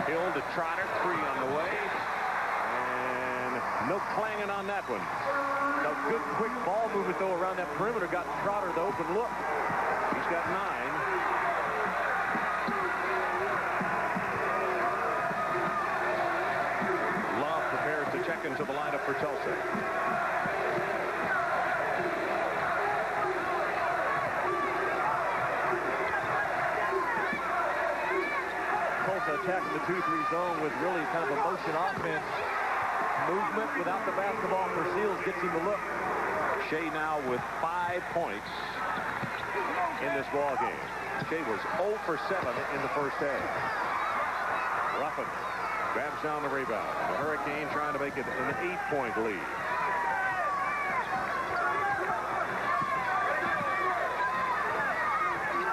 Hill to Trotter, 3 on the way. No clanging on that one. A good quick ball movement, though, around that perimeter. Got Trotter the open look. He's got 9. Love prepares to check into the lineup for Tulsa. Tulsa attacking the 2-3 zone with really kind of a motion offense. Movement without the basketball for Seals gets him the look. Shea now with 5 points in this ball game. Shea was 0 for 7 in the first half. Ruffin grabs down the rebound. The Hurricane trying to make it an 8-point lead.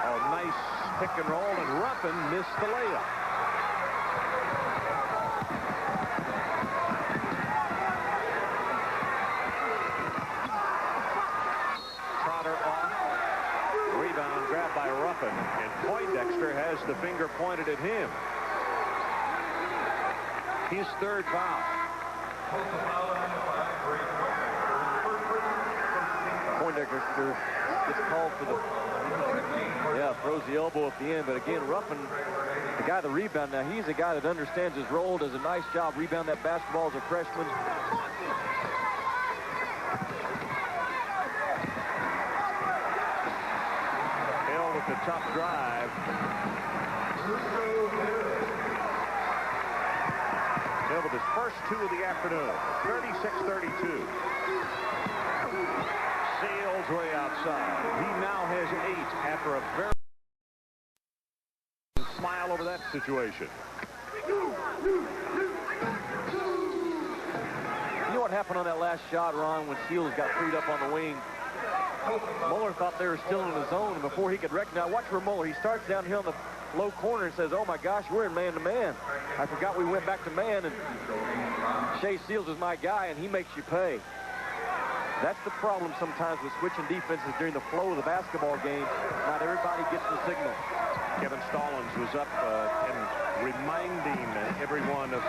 Oh, nice pick and roll, and Ruffin missed the layup. By Ruffin, and Poindexter has the finger pointed at him. His 3rd foul. Poindexter gets called for the throws the elbow at the end, but again, Ruffin, the guy that rebound, now he's a guy that understands his role, does a nice job rebound that basketball as a freshman. The top drive. Hill with his first 2 of the afternoon. 36-32. Sails way outside. He now has 8 after a very smile over that situation. You know what happened on that last shot, Ron, when Seals got freed up on the wing? Muller thought they were still in the zone, and before he could recognize, watch for Muller. He starts down here on the low corner and says, oh my gosh, we're in man-to-man. I forgot we went back to man, and Shea Seals is my guy, and he makes you pay. That's the problem sometimes with switching defenses during the flow of the basketball game. Not everybody gets the signal. Kevin Stallings was up and reminding everyone of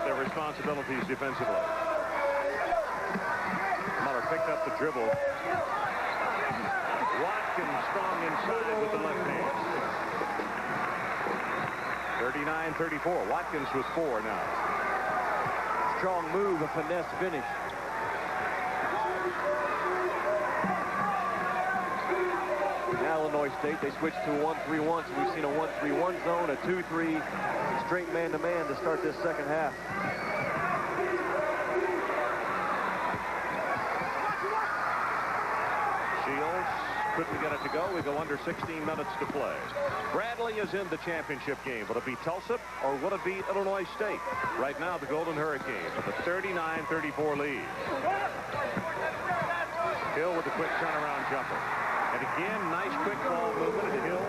their responsibilities defensively. Muller picked up the dribble. Watkins strong inside with the left hand. 39-34. Watkins with 4 now. Strong move, a finesse finish. Now Illinois State, they switched to a 1-3-1, so we've seen a 1-3-1 zone, a 2-3 straight man-to-man to start this second half. Shields couldn't get it to go. We go under 16 minutes to play. Bradley is in the championship game. Will it be Tulsa or will it be Illinois State? Right now, the Golden Hurricanes with a 39-34 lead. Hill with a quick turnaround jumper. And again, nice quick ball movement. And Hill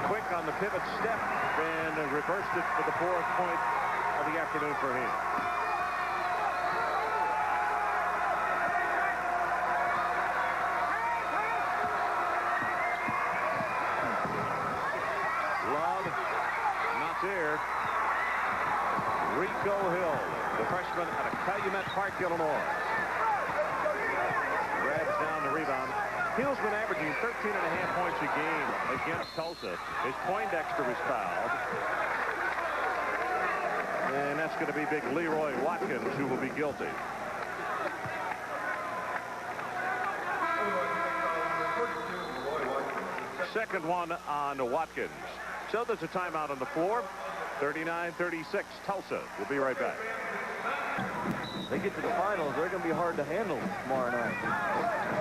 quick on the pivot step and reversed it for the 4th point of the afternoon for him. There, Rico Hill, the freshman out of Calumet Park, Illinois. Grabs down the rebound. Hill's been averaging 13.5 points a game against Tulsa. His Poindexter was fouled. And that's going to be big Leroy Watkins who will be guilty. Second one on Watkins. So there's a timeout on the floor. 39-36. Tulsa. We'll be right back. They get to the finals, they're going to be hard to handle tomorrow night.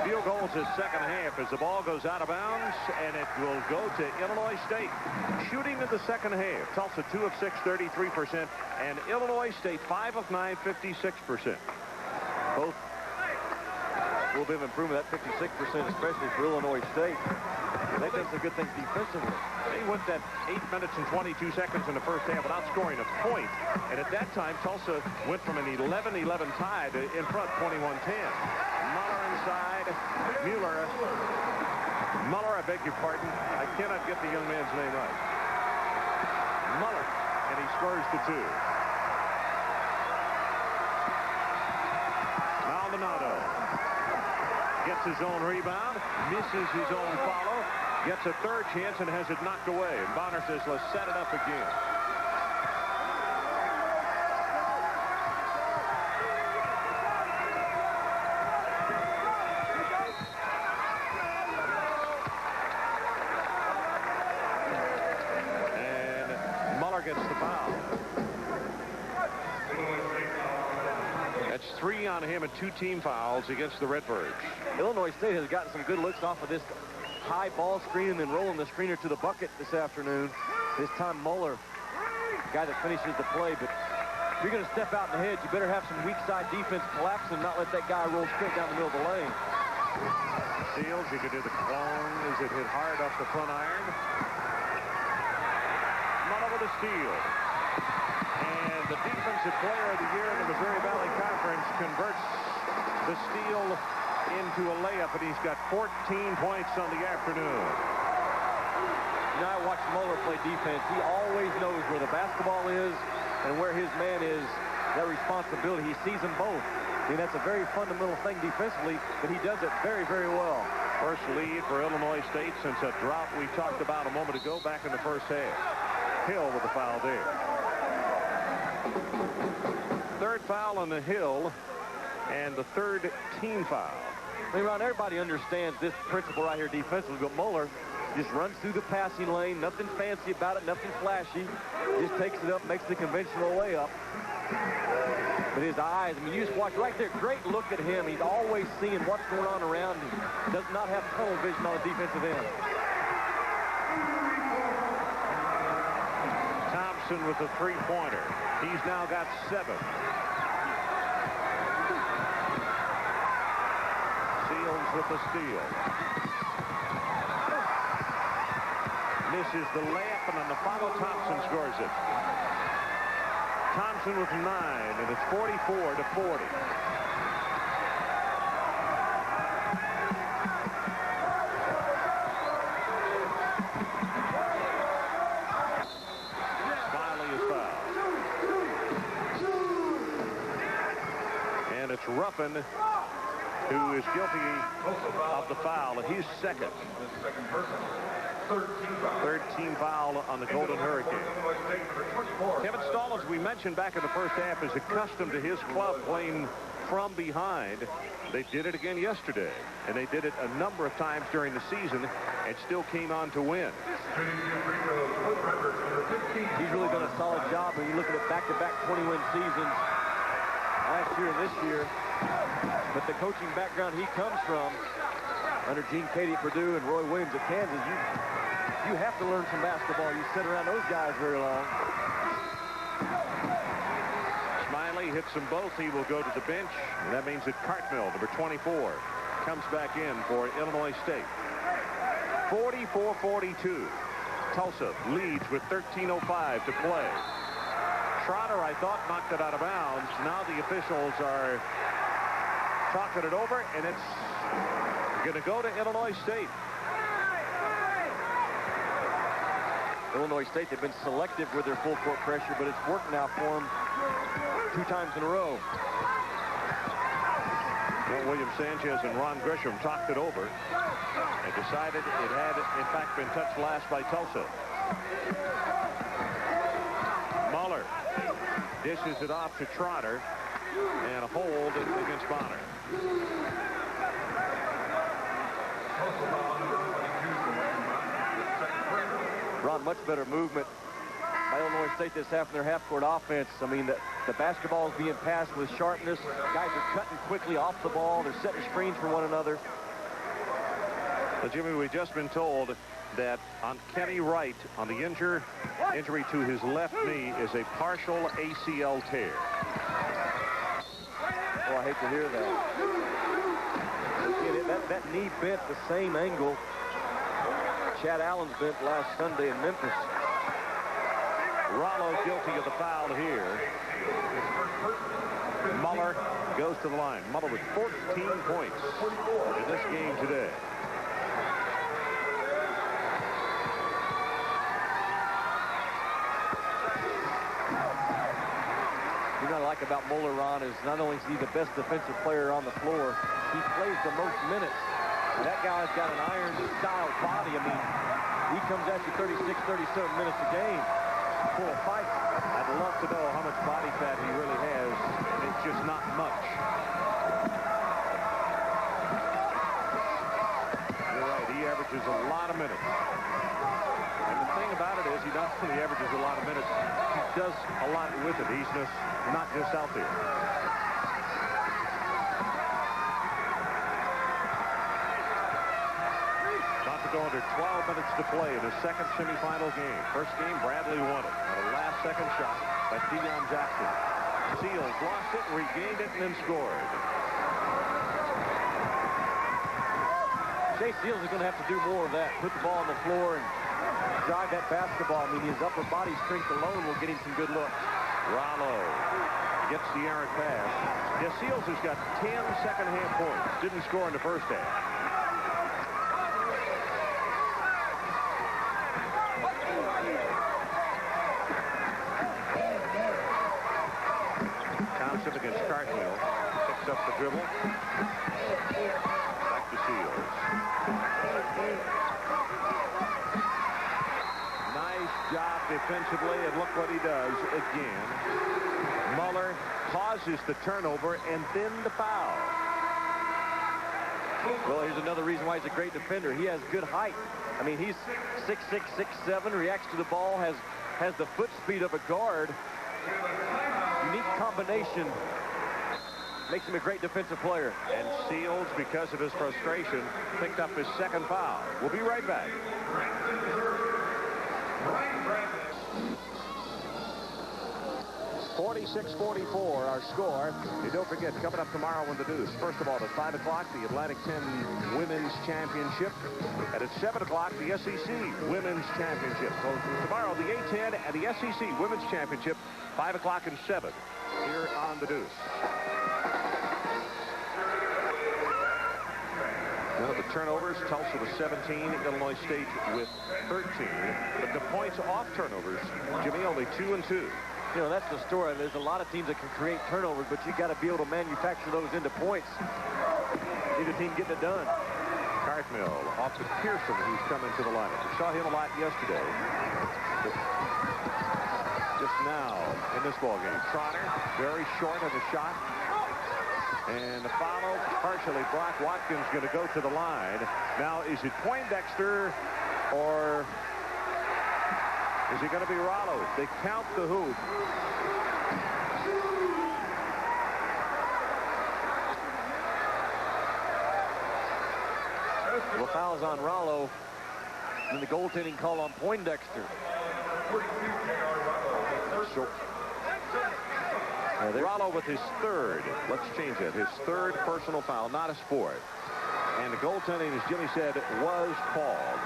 Field goals is second half as the ball goes out of bounds, and it will go to Illinois State. Shooting in the second half. Tulsa 2 of 6, 33%, and Illinois State 5 of 9, 56%. Both a little bit of improvement, that 56%, especially for Illinois State. They've done some good things defensively. They went that 8 minutes and 22 seconds in the first half without scoring a point. And at that time, Tulsa went from an 11-11 tie to in front 21-10. Muller inside. Muller, I beg your pardon. I cannot get the young man's name right. Muller. And he scores the 2. Maldonado gets his own rebound, misses his own follow, gets a third chance and has it knocked away. And Bonner says, let's set it up again. And Muller gets the foul. That's 3 on him and 2 team fouls against the Redbirds. Illinois State has gotten some good looks off of this high ball screen and then rolling the screener to the bucket this afternoon. This time Muller, the guy that finishes the play. But if you're going to step out in the hedge, you better have some weak side defense collapse and not let that guy roll straight down the middle of the lane. Seals, you can do the clone as it hit hard off the front iron. Muller with a steal. And the defensive player of the year in the Missouri Valley Conference converts the steal into a layup, and he's got 14 points on the afternoon. You know, I watch Muller play defense. He always knows where the basketball is and where his man is, that responsibility. He sees them both. I mean, that's a very fundamental thing defensively, but he does it very, very well. First lead for Illinois State since a drought we talked about a moment ago back in the first half. Hill with the foul there. Third foul on the Hill, and the third team foul. I mean, Ron, everybody understands this principle right here defensively, but Muller just runs through the passing lane, nothing fancy about it, nothing flashy, just takes it up, makes the conventional layup. But his eyes, I mean, you just watch right there, great look at him. He's always seeing what's going on around him. Does not have tunnel vision on the defensive end. Thompson with the three-pointer. He's now got 7. Seals with the steal. Misses the layup, and on the follow, Thompson scores it. Thompson with 9, and it's 44-40. Smiley is fouled. And it's Ruffin who is guilty of the foul. He's second. Third team foul on the Golden Hurricane. Kevin Stallings, we mentioned back in the first half, is accustomed to his club playing from behind. They did it again yesterday, and they did it a number of times during the season and still came on to win. He's really done a solid job when you look at back-to-back 20-win seasons last year and this year. But the coaching background he comes from, under Gene Cady at Purdue and Roy Williams at Kansas, you have to learn some basketball. You sit around those guys very long. Smiley hits them both. He will go to the bench, and that means that Cartmill, number 24, comes back in for Illinois State. 44-42. Tulsa leads with 13:05 to play. Trotter, I thought, knocked it out of bounds. Now the officials are talking it over, and it's going to go to Illinois State. Illinois State, they've been selective with their full court pressure, but it's worked now for them 2 times in a row. Well, William Sanchez and Ron Grisham talked it over and decided it had, in fact, been touched last by Tulsa. Muller dishes it off to Trotter, and a hold against Bonner. Ron, much better movement by Illinois State this half in their half-court offense. I mean, the basketball is being passed with sharpness. Guys are cutting quickly off the ball. They're setting screens for one another. Well, Jimmy, we've just been told that on Kenny Wright, on the injury to his left knee, is a partial ACL tear. Oh, I hate to hear that. Again, that knee bent the same angle Chad Allen's bent last Sunday in Memphis. Rollo guilty of the foul here. Muller goes to the line. Muller with 14 points in this game today. What I like about Muller, Ron, is not only is he the best defensive player on the floor, he plays the most minutes. That guy's got an iron-style body. I mean, he comes at you 36, 37 minutes a game, full of fight. I'd love to know how much body fat he really has. It's just not much. You're right. He averages a lot of minutes. And the thing about it is, he not only averages a lot of minutes, he does a lot with it. He's just not just out there. Go under 12 minutes to play in the second semifinal game. First game, Bradley won it on a last-second shot by Deion Jackson. Seals lost it, regained it, and then scored. Jay Seals is going to have to do more of that. Put the ball on the floor and drive that basketball. I mean, his upper body strength alone will get him some good looks. Rollo gets the errant pass. Yeah, Seals has got 10 second-half points. Didn't score in the first half. Against Cartmill, picks up the dribble. Back to Seals. Nice job defensively, and look what he does again. Muller causes the turnover and then the foul. Well, here's another reason why he's a great defender. He has good height. I mean, he's 6'6", 6'7", reacts to the ball, has the foot speed of a guard. Unique combination makes him a great defensive player. And Seals, because of his frustration, picked up his second foul. We'll be right back. 46-44 our score. And don't forget, coming up tomorrow on the Deuce, first of all, at 5 o'clock, the Atlantic 10 Women's Championship. And at 7 o'clock, the SEC Women's Championship. So tomorrow, the A10 and the SEC Women's Championship, 5 o'clock and 7 here on the Deuce. Now the turnovers, Tulsa with 17, Illinois State with 13. But the points off turnovers, Jimmy, only 2 and 2. You know, that's the story. There's a lot of teams that can create turnovers, but you got to be able to manufacture those into points. Either team getting it done. Cartmill off to Pearson, who's come into the lineup. We saw him a lot yesterday. Just now in this ball game. Trotter, very short of the shot. And the follow partially blocked. Watkins going to go to the line. Now, is it Poindexter or is it going to be Rollo? They count the hoop. Well, foul's on Rollo. And the goaltending call on Poindexter. So, Rollo with his third. Let's change it. His third personal foul, not his fourth. And the goaltending, as Jimmy said, was called.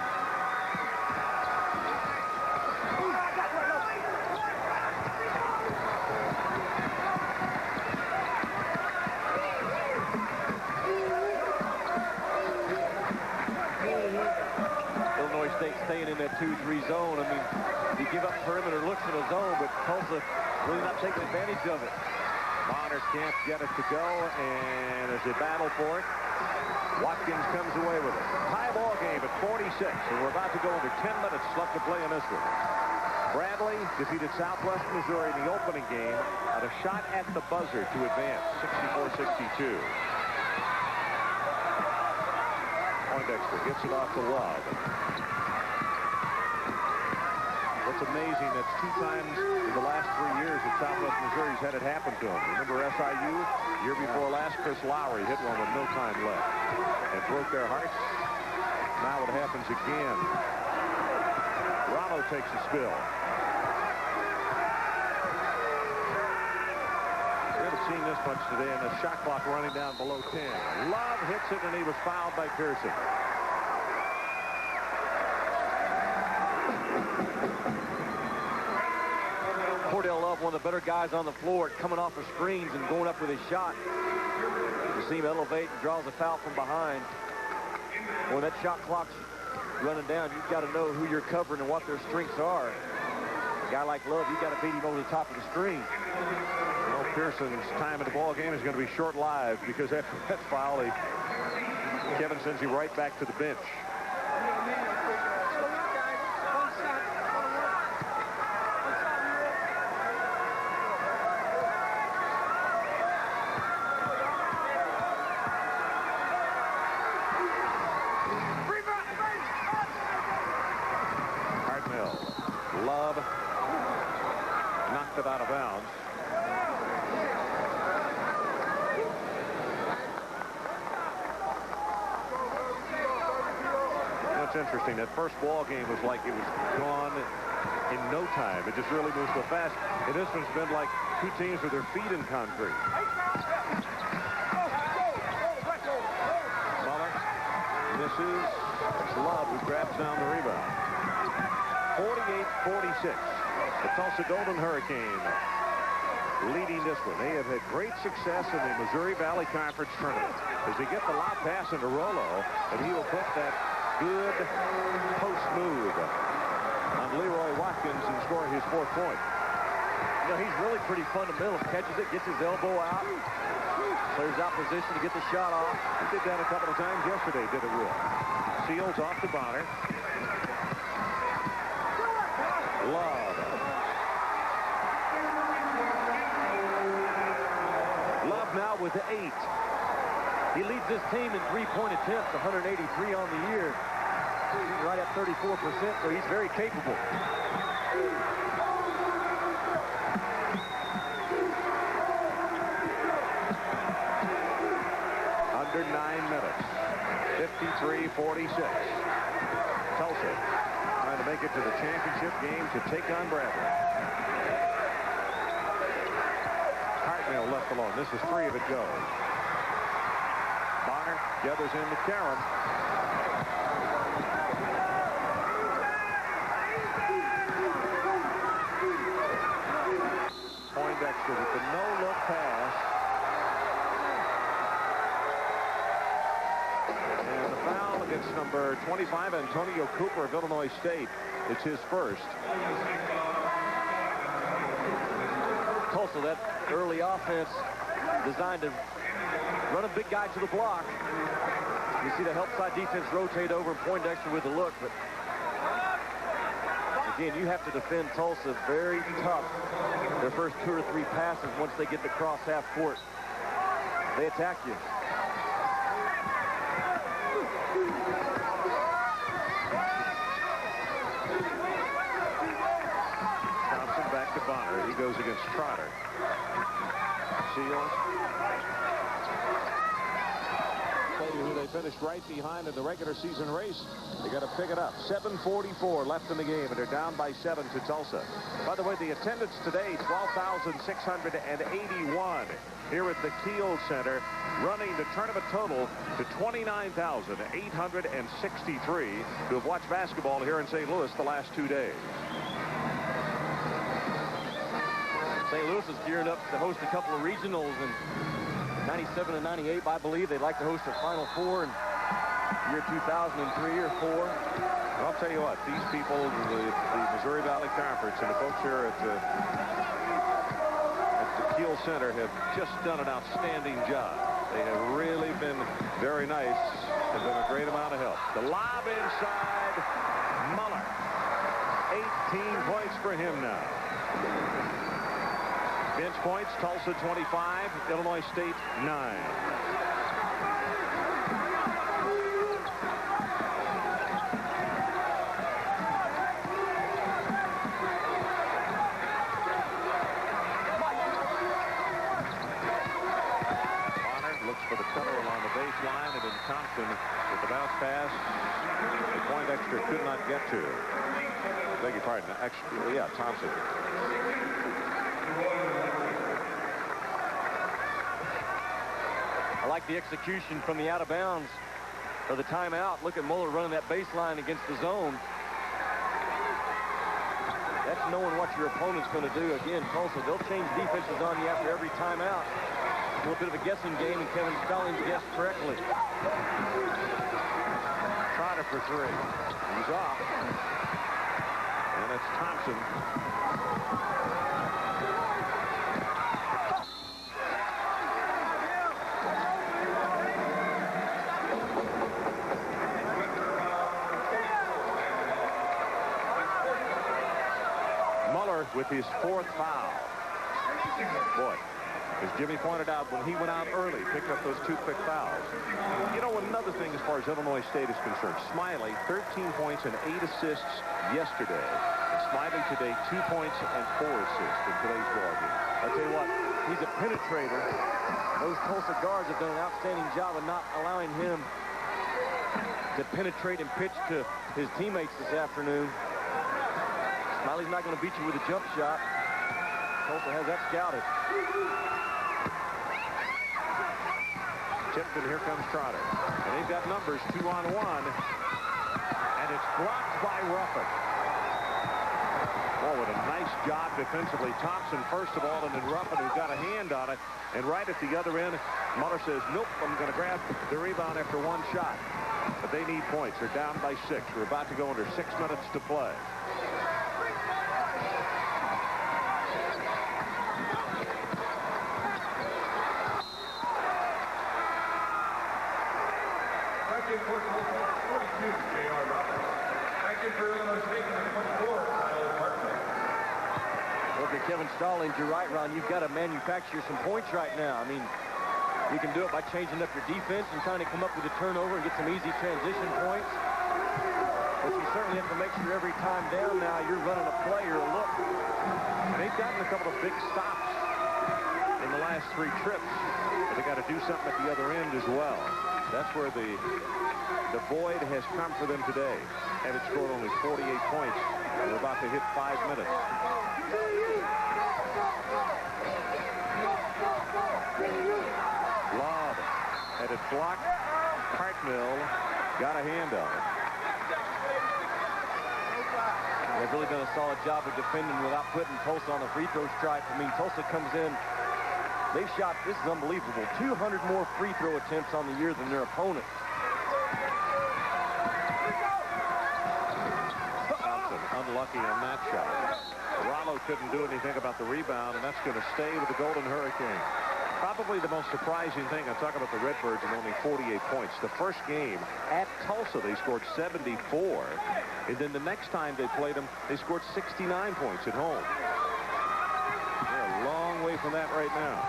Illinois State staying in that 2-3 zone. I mean, you give up perimeter looks in a zone, but Tulsa really not taking advantage of it. Bonner can't get it to go, and as they battle for it, Watkins comes away with it. Tie ball game at 46, and we're about to go into 10 minutes left to play in this one. Bradley defeated Southwest Missouri in the opening game at a shot at the buzzer to advance, 64-62. Poindexter gets it off to Love. What's amazing, that's 2 times in the last 3 years that Southwest Missouri's had it happen to them. Remember SIU? Year before last, Chris Lowry hit one with no time left and broke their hearts. Now it happens again. Rollo takes a spill. We haven't seen this much today, and the shot clock running down below 10. Love hits it, and he was fouled by Pearson. Cordell Love, one of the better guys on the floor, coming off of screens and going up with his shot. You see him elevate and draws a foul from behind. When that shot clock's running down, you've got to know who you're covering and what their strengths are. A guy like Love, you've got to beat him over the top of the screen. Well, Pearson's time in the ball game is going to be short-lived because after that foul, Kevin sends you right back to the bench. Love knocked it out of bounds. That's interesting. That first ball game was like it was gone in no time. It just really moved so fast. And this one's been like 2 teams with their feet in concrete. Muller misses. It's Love who grabs down the rebound. 48-46. The Tulsa Golden Hurricane leading this one. They have had great success in the Missouri Valley Conference tournament. As they get the lob pass into Rollo, and he will put that good post move on Leroy Watkins and score his 4th point. You know, he's really pretty fundamental. Catches it, gets his elbow out, clears out position to get the shot off. He did that a couple of times yesterday, did it well. Seals off to Bonner. Love. Love now with 8. He leads this team in 3-point attempts, 183 on the year. He's right at 34%, so he's very capable. Under 9 minutes. 53-46. Tulsa trying to make it to the championship game to take on Bradley. Cartmill left alone. This is 3 if it goes. Bonner gathers in to Karam. Poindexter with the no-look pass. And the 25, Antonio Cooper of Illinois State. It's his first. Tulsa, that early offense designed to run a big guy to the block. You see the help side defense rotate over and Poindexter with a look, but again, you have to defend Tulsa very tough. Their first 2 or 3 passes, once they get to cross half court, they attack you. Thompson back to Bonner. He goes against Trotter. Seals. Who they finished right behind in the regular season race. They got to pick it up. 7:44 left in the game, and they're down by 7 to Tulsa. By the way, the attendance today, 12,681 here at the Kiel Center, running the tournament total to 29,863 who have watched basketball here in St. Louis the last 2 days. St. Louis is gearing up to host a couple of regionals, and 97 and 98, I believe. They'd like to host a Final Four in year 2003 or 4. Well, I'll tell you what, these people, the Missouri Valley Conference and the folks here at the Kiel Center have just done an outstanding job. They have really been very nice and been a great amount of help. The lob inside, Muller. 18 points for him now. Bench points, Tulsa 25, Illinois State 9. Bonner looks for the cutter along the baseline, and then Thompson with the bounce pass. The Poindexter could not get to. Beg your pardon. Actually, yeah, Thompson. I like the execution from the out of bounds of the timeout. Look at Muller running that baseline against the zone. That's knowing what your opponent's going to do. Again, Tulsa, they'll change defenses on you after every timeout. A little bit of a guessing game, and Kevin Stallings guessed correctly. Trotter for 3. He's off. And it's Thompson. With his 4th foul. Boy, as Jimmy pointed out, when he went out early, picked up those 2 quick fouls. You know, another thing as far as Illinois State is concerned, Smiley, 13 points and 8 assists yesterday. And Smiley today, 2 points and 4 assists in today's ball game. I'll tell you what, he's a penetrator. Those Tulsa guards have done an outstanding job of not allowing him to penetrate and pitch to his teammates this afternoon. Smiley's not going to beat you with a jump shot. Tulsa has that scouted. Tipped, and here comes Trotter. And they've got numbers 2-on-1. And it's blocked by Ruffin. Oh, what a nice job defensively. Thompson first of all, and then Ruffin, who's got a hand on it. And right at the other end, Muller says, nope, I'm going to grab the rebound after 1 shot. But they need points. They're down by 6. We're about to go under 6 minutes to play. Look at Kevin Stallings. You're right, Ron. You've got to manufacture some points right now. I mean, you can do it by changing up your defense and trying to come up with a turnover and get some easy transition points. But you certainly have to make sure every time down now you're running a play or a look. They've gotten a couple of big stops in the last 3 trips. But they got to do something at the other end as well. That's where the void has come for them today. And it scored only 48 points. We're about to hit 5 minutes. Lob. And it's blocked. Hartmill got a hand on it. They've really done a solid job of defending without putting Tulsa on the free throw stripe. I mean, Tulsa comes in. They've shot, this is unbelievable, 200 more free throw attempts on the year than their opponent. unlucky on that shot. Rollo couldn't do anything about the rebound, and that's going to stay with the Golden Hurricane. Probably the most surprising thing, I talk about the Redbirds and only 48 points. The first game at Tulsa, they scored 74. And then the next time they played them, they scored 69 points at home. They're a long way from that right now.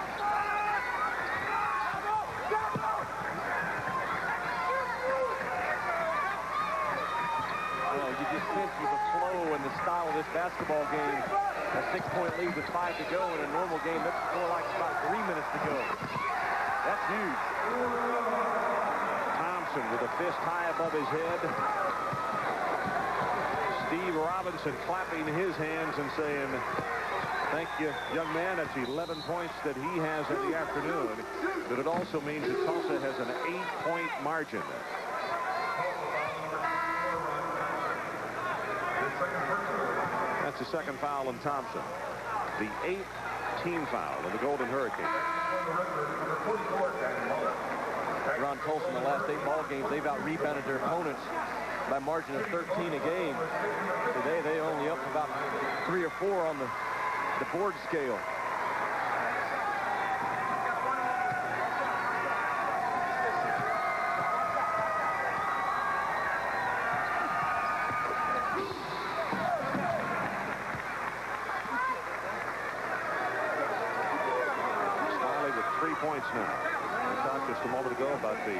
Well, you just sense with the flow and the style of this basketball game, a 6-point lead with 5 to go. In a normal game, that's more like about 3 minutes to go. That's huge. Thompson with a fist high above his head. Steve Robinson clapping his hands and saying, thank you, young man. That's 11 points that he has in the afternoon. But it also means that Tulsa has an 8-point margin. That's the second foul on Thompson. The 8th team foul of the Golden Hurricane. Around Tulsa in the last 8 ball games, they've out-rebounded their opponents by a margin of 13 a game. Today, they only up about 3 or 4 on the board scale. Points now. We talked just a moment ago about the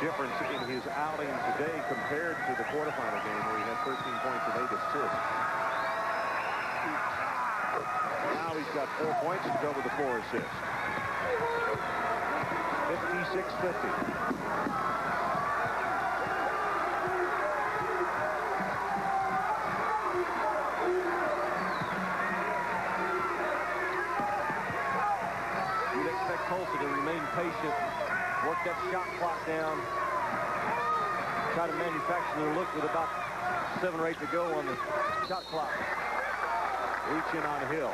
difference in his outing today compared to the quarterfinal game where he had 13 points and 8 assists. Now he's got 4 points to go with the 4 assists. 56-50. Tulsa to remain patient, work that shot clock down, try to manufacture their look with about 7 or 8 to go on the shot clock. Reaching on Hill.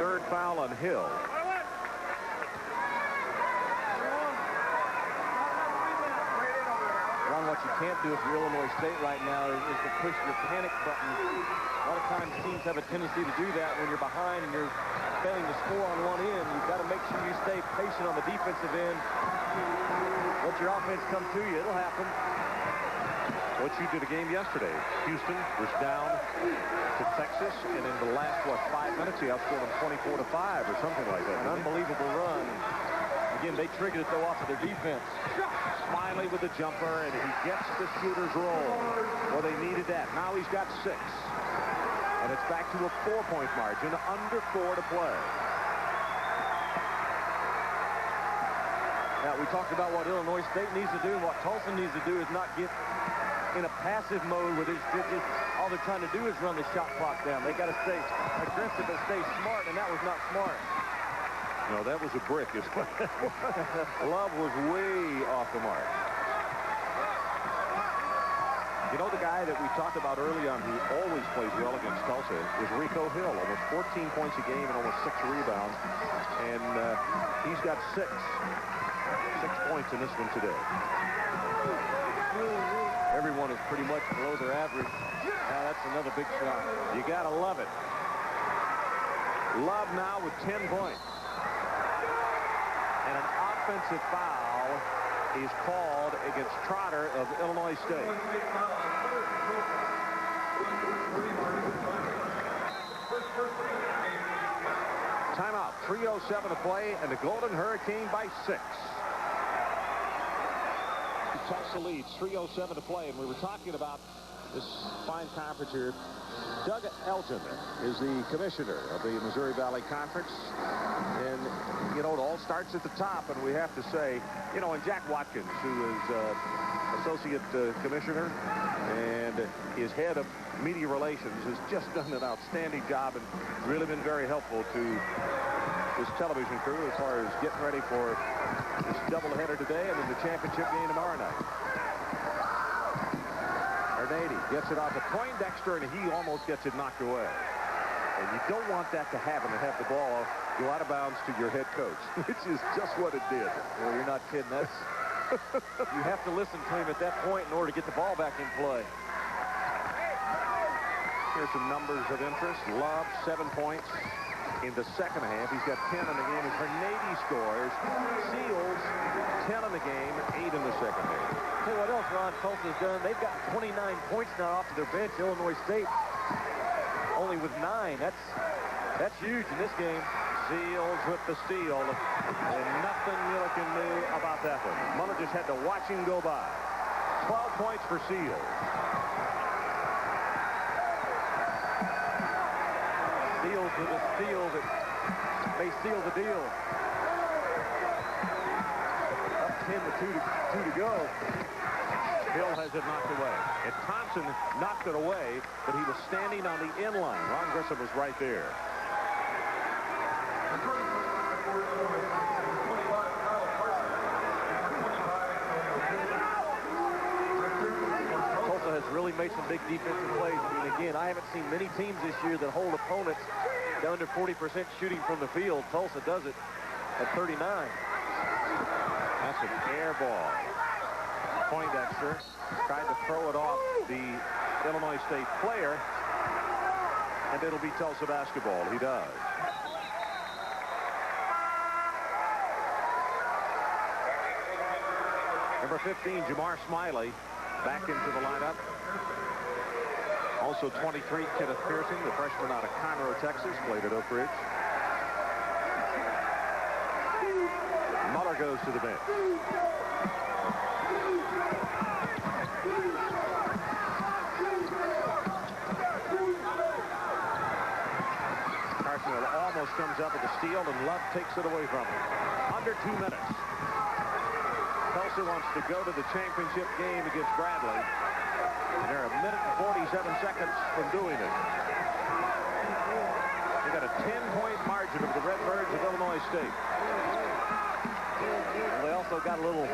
Third foul on Hill. What you can't do if you're Illinois State right now is to push your panic button. A lot of times teams have a tendency to do that when you're behind and you're failing to score on one end. You've got to make sure you stay patient on the defensive end. Let your offense come to you. It'll happen. What you did a game yesterday. Houston was down to Texas, and in the last, 5 minutes, he outscored them 24-5 or something like that. An unbelievable run. Again, they triggered it, though, off of their defense. Smiley with the jumper, and he gets the shooter's roll. Well, they needed that. Now he's got 6. And it's back to a 4-point margin, under 4 to play. Now, we talked about what Illinois State needs to do, and what Tulsa needs to do is not get in a passive mode with his pitches. All they're trying to do is run the shot clock down. They got to stay aggressive and stay smart, and that was not smart. No, that was a brick. Love was way off the mark. You know, the guy that we talked about early on who always plays well against Tulsa is Rico Hill. Almost 14 points a game and almost 6 rebounds. And he's got 6 points in this one today. Everyone is pretty much below their average. Now that's another big shot. You got to love it. Love now with 10 points. And an offensive foul is called against Trotter of Illinois State. Timeout. 3:07 to play, and the Golden Hurricane by 6. Tulsa leads. 3:07 to play, and we were talking about this fine conference here. Doug Elgin is the commissioner of the Missouri Valley Conference. And, you know, it all starts at the top. And we have to say, you know, and Jack Watkins, who is associate commissioner and is head of media relations, has just done an outstanding job and really been very helpful to this television crew as far as getting ready for this doubleheader today and then the championship game tomorrow night. Our Bernady gets it out to Poindexter, and he almost gets it knocked away. And you don't want that to happen, to have the ball go out of bounds to your head coach, which is just what it did. Well, you're not kidding. That's you have to listen to him at that point in order to get the ball back in play. Here's some numbers of interest. Love, 7 points in the second half. He's got 10 in the game. And Bernady scores. Seals, 10 in the game, 8 in the second half. Tell you what else Ron Tulsa's done. They've got 29 points now off to their bench. Illinois State only with 9. That's huge in this game. Seals with the steal. And nothing really can do about that one. Muller just had to watch him go by. 12 points for Seals. Seals with a steal that may seal the deal. Up 10 to 2 to go. Hill has it knocked away. And Thompson knocked it away, but he was standing on the end line. Ron Grissom was right there. Tulsa has really made some big defensive plays. I mean, again, I haven't seen many teams this year that hold opponents to under 40% shooting from the field. Tulsa does it at 39. That's an air ball. Poindexter tried to throw it off the Illinois State player, and it'll be Tulsa basketball. He does. Number 15, Jamar Smiley, back into the lineup. Also 23, Kenneth Pearson, the freshman out of Conroe, Texas, played at Oak Ridge. Muller goes to the bench. Carson almost comes up with the steal, and Love takes it away from him. Under 2 minutes. Tulsa wants to go to the championship game against Bradley. And they're a minute and 47 seconds from doing it. They got a 10-point margin over the Redbirds of Illinois State. Well, they also got a little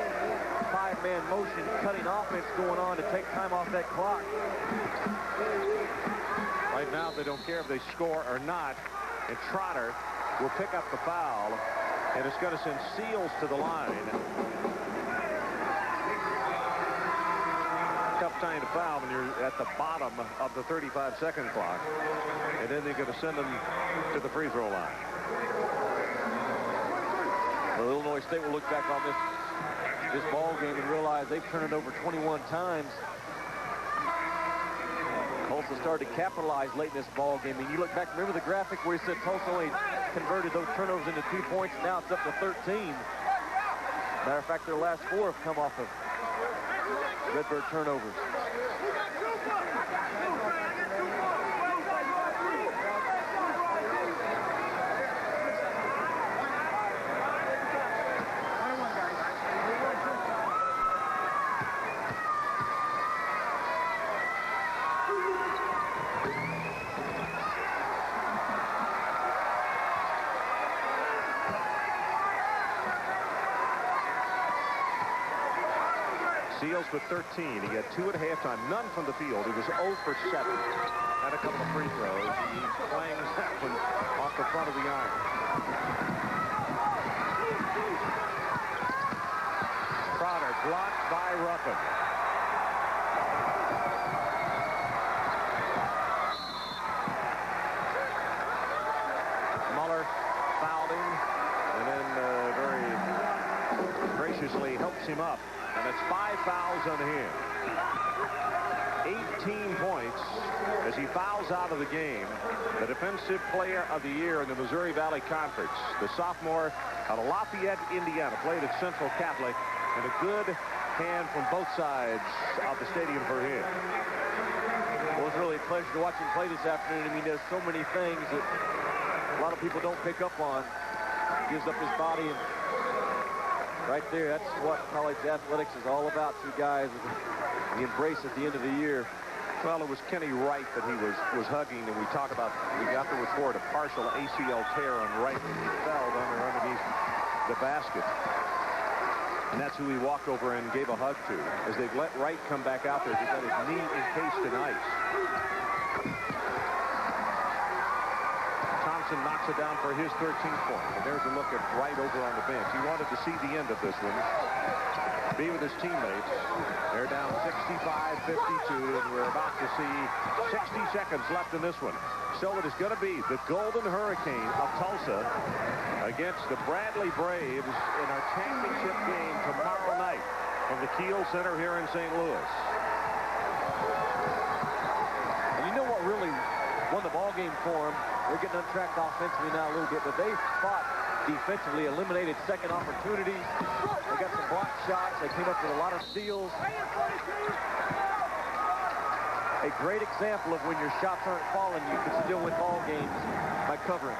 5-man motion cutting offense going on to take time off that clock. Right now, they don't care if they score or not. And Trotter will pick up the foul. And it's going to send Seals to the line. Tough time to foul when you're at the bottom of the 35-second clock. And then they're going to send them to the free throw line. Well, Illinois State will look back on this ball game and realize they've turned it over 21 times. Tulsa started to capitalize late in this ball game. And you look back, remember the graphic where he said Tulsa only converted those turnovers into 2 points. Now it's up to 13. Matter of fact, their last 4 have come off of Redbird turnovers. Seals with 13. He had 2 at halftime, none from the field. He was 0 for 7. Had a couple of free throws. He clangs that one off the front of the iron. Trotter blocked by Ruffin. Muller fouled him and then very graciously helps him up. And it's 5 fouls on him. 18 points as he fouls out of the game. The defensive player of the year in the Missouri Valley Conference. The sophomore out of Lafayette, Indiana, played at Central Catholic, and a good hand from both sides of the stadium for him. Well, it's really a pleasure to watch him play this afternoon. I mean, there's so many things that a lot of people don't pick up on. He gives up his body, and right there, that's what college athletics is all about. 2 guys with the embrace at the end of the year. Well, it was Kenny Wright that he was hugging, and we talk about the afterwards report a partial ACL tear on Wright when he fell underneath the basket. And that's who he walked over and gave a hug to. As they've let Wright come back out there, he's got his knee encased in ice. Thompson knocks it down for his 13th point. And there's a look at Wright over on the bench. He wanted to see the end of this one. Be with his teammates. They're down 65-52, and we're about to see 60 seconds left in this one. So it is going to be the Golden Hurricane of Tulsa against the Bradley Braves in our championship game tomorrow night from the Kiel Center here in St. Louis. And you know what really won the ball game for them? They're getting untracked offensively now a little bit, but they fought defensively, eliminated second opportunities. They got some block shots. They came up with a lot of steals. A great example of when your shots aren't falling, you can still win ball games by covering.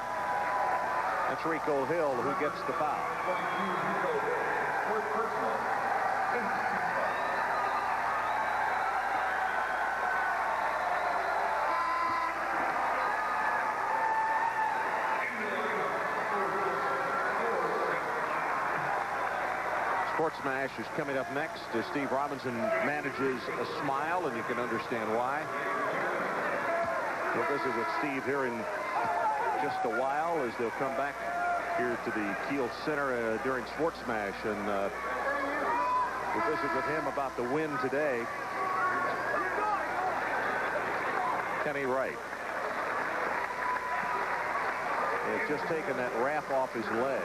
That's Rico Hill who gets the foul. Sports Smash is coming up next as Steve Robinson manages a smile, and you can understand why. We'll visit with Steve here in just a while as they'll come back here to the Kiel Center during Sports Smash, and we'll visit with him about the win today. Kenny Wright has just taken that wrap off his leg.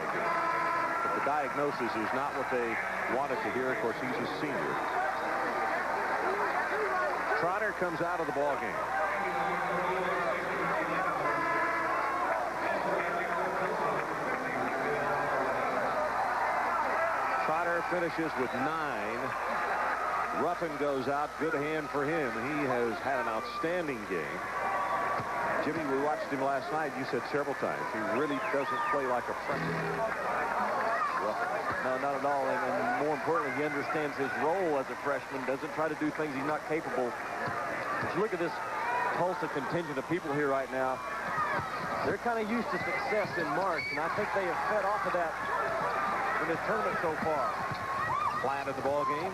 But the diagnosis is not what they wanted to hear. Of course, he's a senior. Trotter comes out of the ball game. Trotter finishes with 9. Ruffin goes out. Good hand for him. He has had an outstanding game. Jimmy, we watched him last night. You said several times he really doesn't play like a freshman. No, not at all. And more importantly, he understands his role as a freshman, doesn't try to do things he's not capable. But you look at this Tulsa contingent of people here right now, they're kind of used to success in March, and I think they have fed off of that in this tournament so far. Flat in the ball game.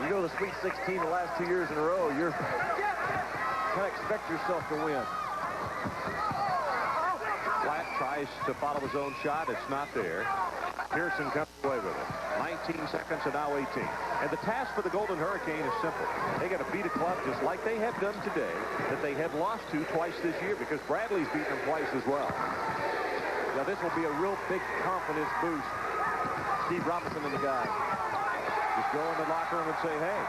You go to the Sweet 16 the last 2 years in a row, you're kind of expect yourself to win. Flat tries to follow his own shot. It's not there. Pearson comes away with it. 19 seconds and now 18. And the task for the Golden Hurricane is simple. They got to beat a club just like they have done today that they have lost to twice this year, because Bradley's beaten them twice as well. Now this will be a real big confidence boost. Steve Robinson and the guys. Just go in the locker room and say, hey,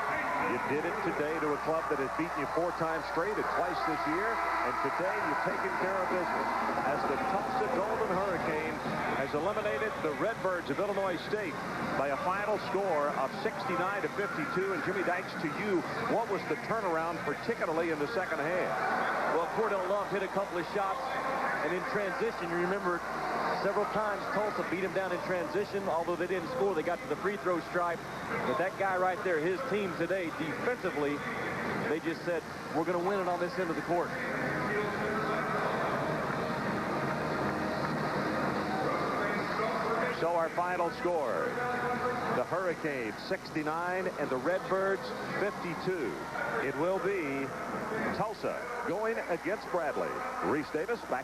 you did it today to a club that has beaten you 4 times straight and twice this year, and today you've taken care of business as the Tulsa Golden Hurricane has eliminated the Redbirds of Illinois State by a final score of 69-52. And Jimmy Dykes, to you, what was the turnaround, particularly in the second half? Well, Cordell Love hit a couple of shots, and in transition, you remember several times Tulsa beat him down in transition. Although they didn't score, they got to the free throw stripe. But that guy right there, his team today, defensively, they just said, we're going to win it on this end of the court. So our final score, the Hurricanes 69 and the Redbirds 52. It will be Tulsa going against Bradley. Reese Davis back.